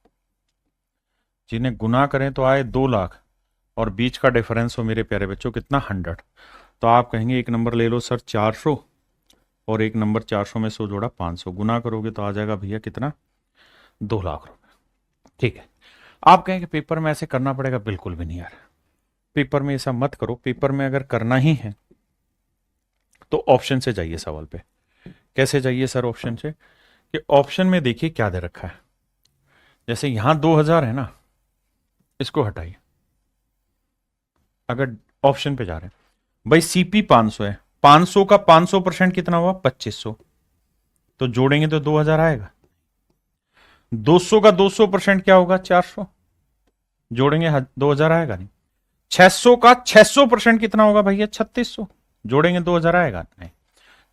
जिन्हें गुना करें तो आए 2 लाख और बीच का डिफरेंस हो मेरे प्यारे बच्चों कितना 100। तो आप कहेंगे एक नंबर ले लो सर 400 और एक नंबर 400 में 100 जोड़ा 500, गुना करोगे तो आ जाएगा भैया कितना 2 लाख रुपए। ठीक है। आप कहेंगे पेपर में ऐसे करना पड़ेगा, बिल्कुल भी नहीं यार, पेपर में ऐसा मत करो। पेपर में अगर करना ही है तो ऑप्शन से जाइए सवाल पे। कैसे जाइए सर ऑप्शन से? कि ऑप्शन में देखिए क्या दे रखा है। जैसे यहां 2000 है ना, इसको हटाइए। अगर ऑप्शन पे जा रहे हैं भाई सीपी 500 है, 500 का 500% कितना हुआ 2500, तो जोड़ेंगे तो 2000 आएगा। 200 का 200% क्या होगा 400, जोड़ेंगे 2000 आएगा नहीं। 600 का 600% कितना होगा भैया 3600, जोड़ेंगे 2000 आएगा नहीं।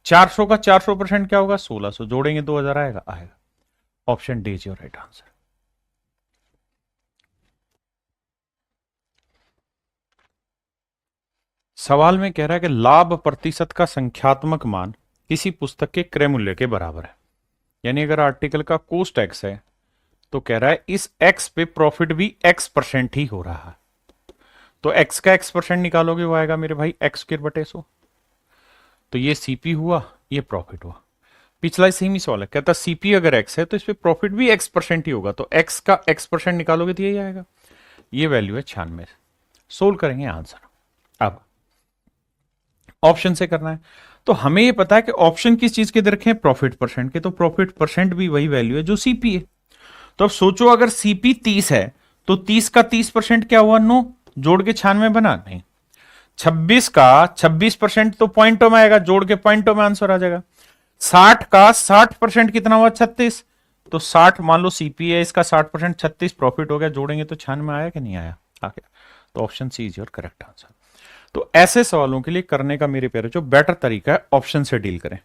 400 का 400% क्या होगा 1600, जोड़ेंगे 2000 आएगा आएगा। Option D is your right answer. सवाल में कह रहा है कि लाभ प्रतिशत का संख्यात्मक मान किसी पुस्तक के क्रय मूल्य के बराबर है। यानी अगर आर्टिकल का कोस्ट एक्स है तो कह रहा है इस एक्स पे प्रॉफिट भी x% ही हो रहा है। तो x का x% निकालोगे वो आएगा मेरे भाई x स्क्वायर बटे 100। तो ये सीपी हुआ, ये प्रॉफिट हुआ। पिछला सेम ही सवाल है, कहता सीपी अगर x है तो इस पे प्रॉफिट भी x% ही होगा, तो x का x% निकालोगे तो यही आएगा। ये वैल्यू है 96। सोल्व करेंगे आंसर। अब ऑप्शन से करना है तो हमें ये पता है कि ऑप्शन किस चीज के दे रखे हैं प्रॉफिट परसेंट के, तो प्रॉफिट परसेंट भी वही वैल्यू है जो सीपी है। तो अब सोचो अगर सीपी 30 है तो 30 का 30% क्या हुआ 9, जोड़ के 96 बना नहीं। 26 का 26% तो पॉइंटों में आएगा, जोड़ के पॉइंटों में आंसर आ जाएगा। 60 का 60% कितना हुआ 36, तो 60 मान लो सीपी है, इसका 60% 36 प्रॉफिट हो गया, जोड़ेंगे तो 96 आया कि नहीं आया, आ गया। तो option C is your correct answer. तो ऐसे सवालों के लिए करने का मेरे प्यारे जो बेटर तरीका है ऑप्शन से डील करें।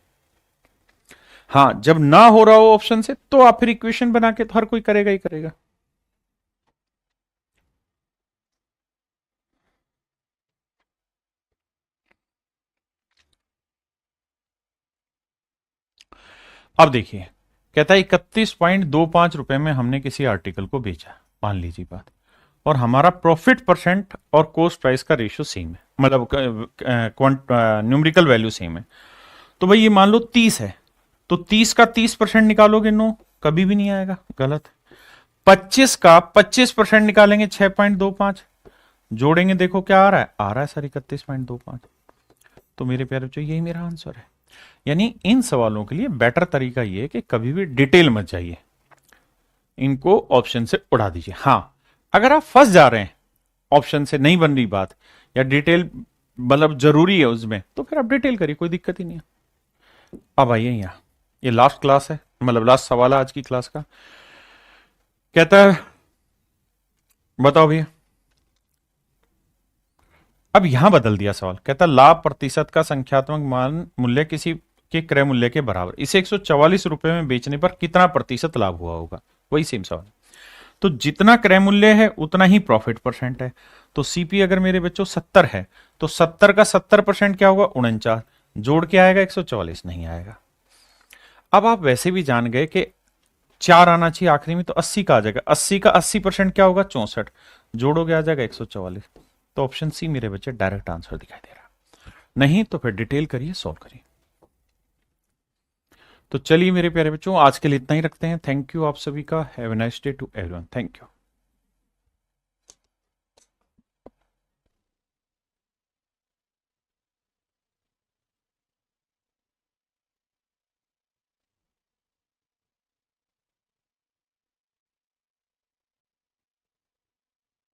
हाँ जब ना हो रहा हो ऑप्शन से तो आप फिर इक्वेशन बना के, तो हर कोई करेगा ही करेगा। अब देखिए कहता है 31.25 रुपए में हमने किसी आर्टिकल को बेचा, मान लीजिए बात, और हमारा प्रॉफिट परसेंट और कॉस्ट प्राइस का रेशियो सेम है, मतलब न्यूमेरिकल वैल्यू सेम है। तो भाई ये मान लो 30 है तो 30 का 30% निकालोगे 9, कभी भी नहीं आएगा, गलत। 25 का 25% निकालेंगे 6.25, जोड़ेंगे देखो क्या आ रहा है, आ रहा है सर 31.25। तो मेरे प्यारे बच्चों यही मेरा आंसर है। यानी इन सवालों के लिए बेटर तरीका यह है कि कभी भी डिटेल मत जाइए, इनको ऑप्शन से उड़ा दीजिए। हां अगर आप फंस जा रहे हैं, ऑप्शन से नहीं बन रही बात, या डिटेल मतलब जरूरी है उसमें, तो फिर आप डिटेल करिए, कोई दिक्कत ही नहीं है। अब आइए यहां, ये लास्ट क्लास है, मतलब लास्ट सवाल है आज की क्लास का। कहता है बताओ भैया, अब यहां बदल दिया सवाल, कहता लाभ प्रतिशत का संख्यात्मक मान मूल्य किसी के क्रय मूल्य के बराबर, इसे 144 रुपए में बेचने पर कितना प्रतिशत लाभ हुआ होगा, वही सेम सवाल। तो जितना क्रय मूल्य है उतना ही प्रॉफिट परसेंट है। तो सीपी अगर मेरे बच्चों 70 है तो 70 का 70% क्या होगा 49, जोड़ के आएगा 144, नहीं आएगा। अब आप वैसे भी जान गए कि 4 आना चाहिए आखिरी में, तो 80 का आ जाएगा, 80 का 80% क्या होगा 64, जोड़ोगे आ जाएगा 144। तो ऑप्शन सी मेरे बच्चे डायरेक्ट आंसर दिखाई दे रहा, नहीं तो फिर डिटेल करिए, सॉल्व करिए। तो चलिए मेरे प्यारे बच्चों आज के लिए इतना ही रखते हैं। थैंक यू आप सभी का, have a nice day to everyone, thank you.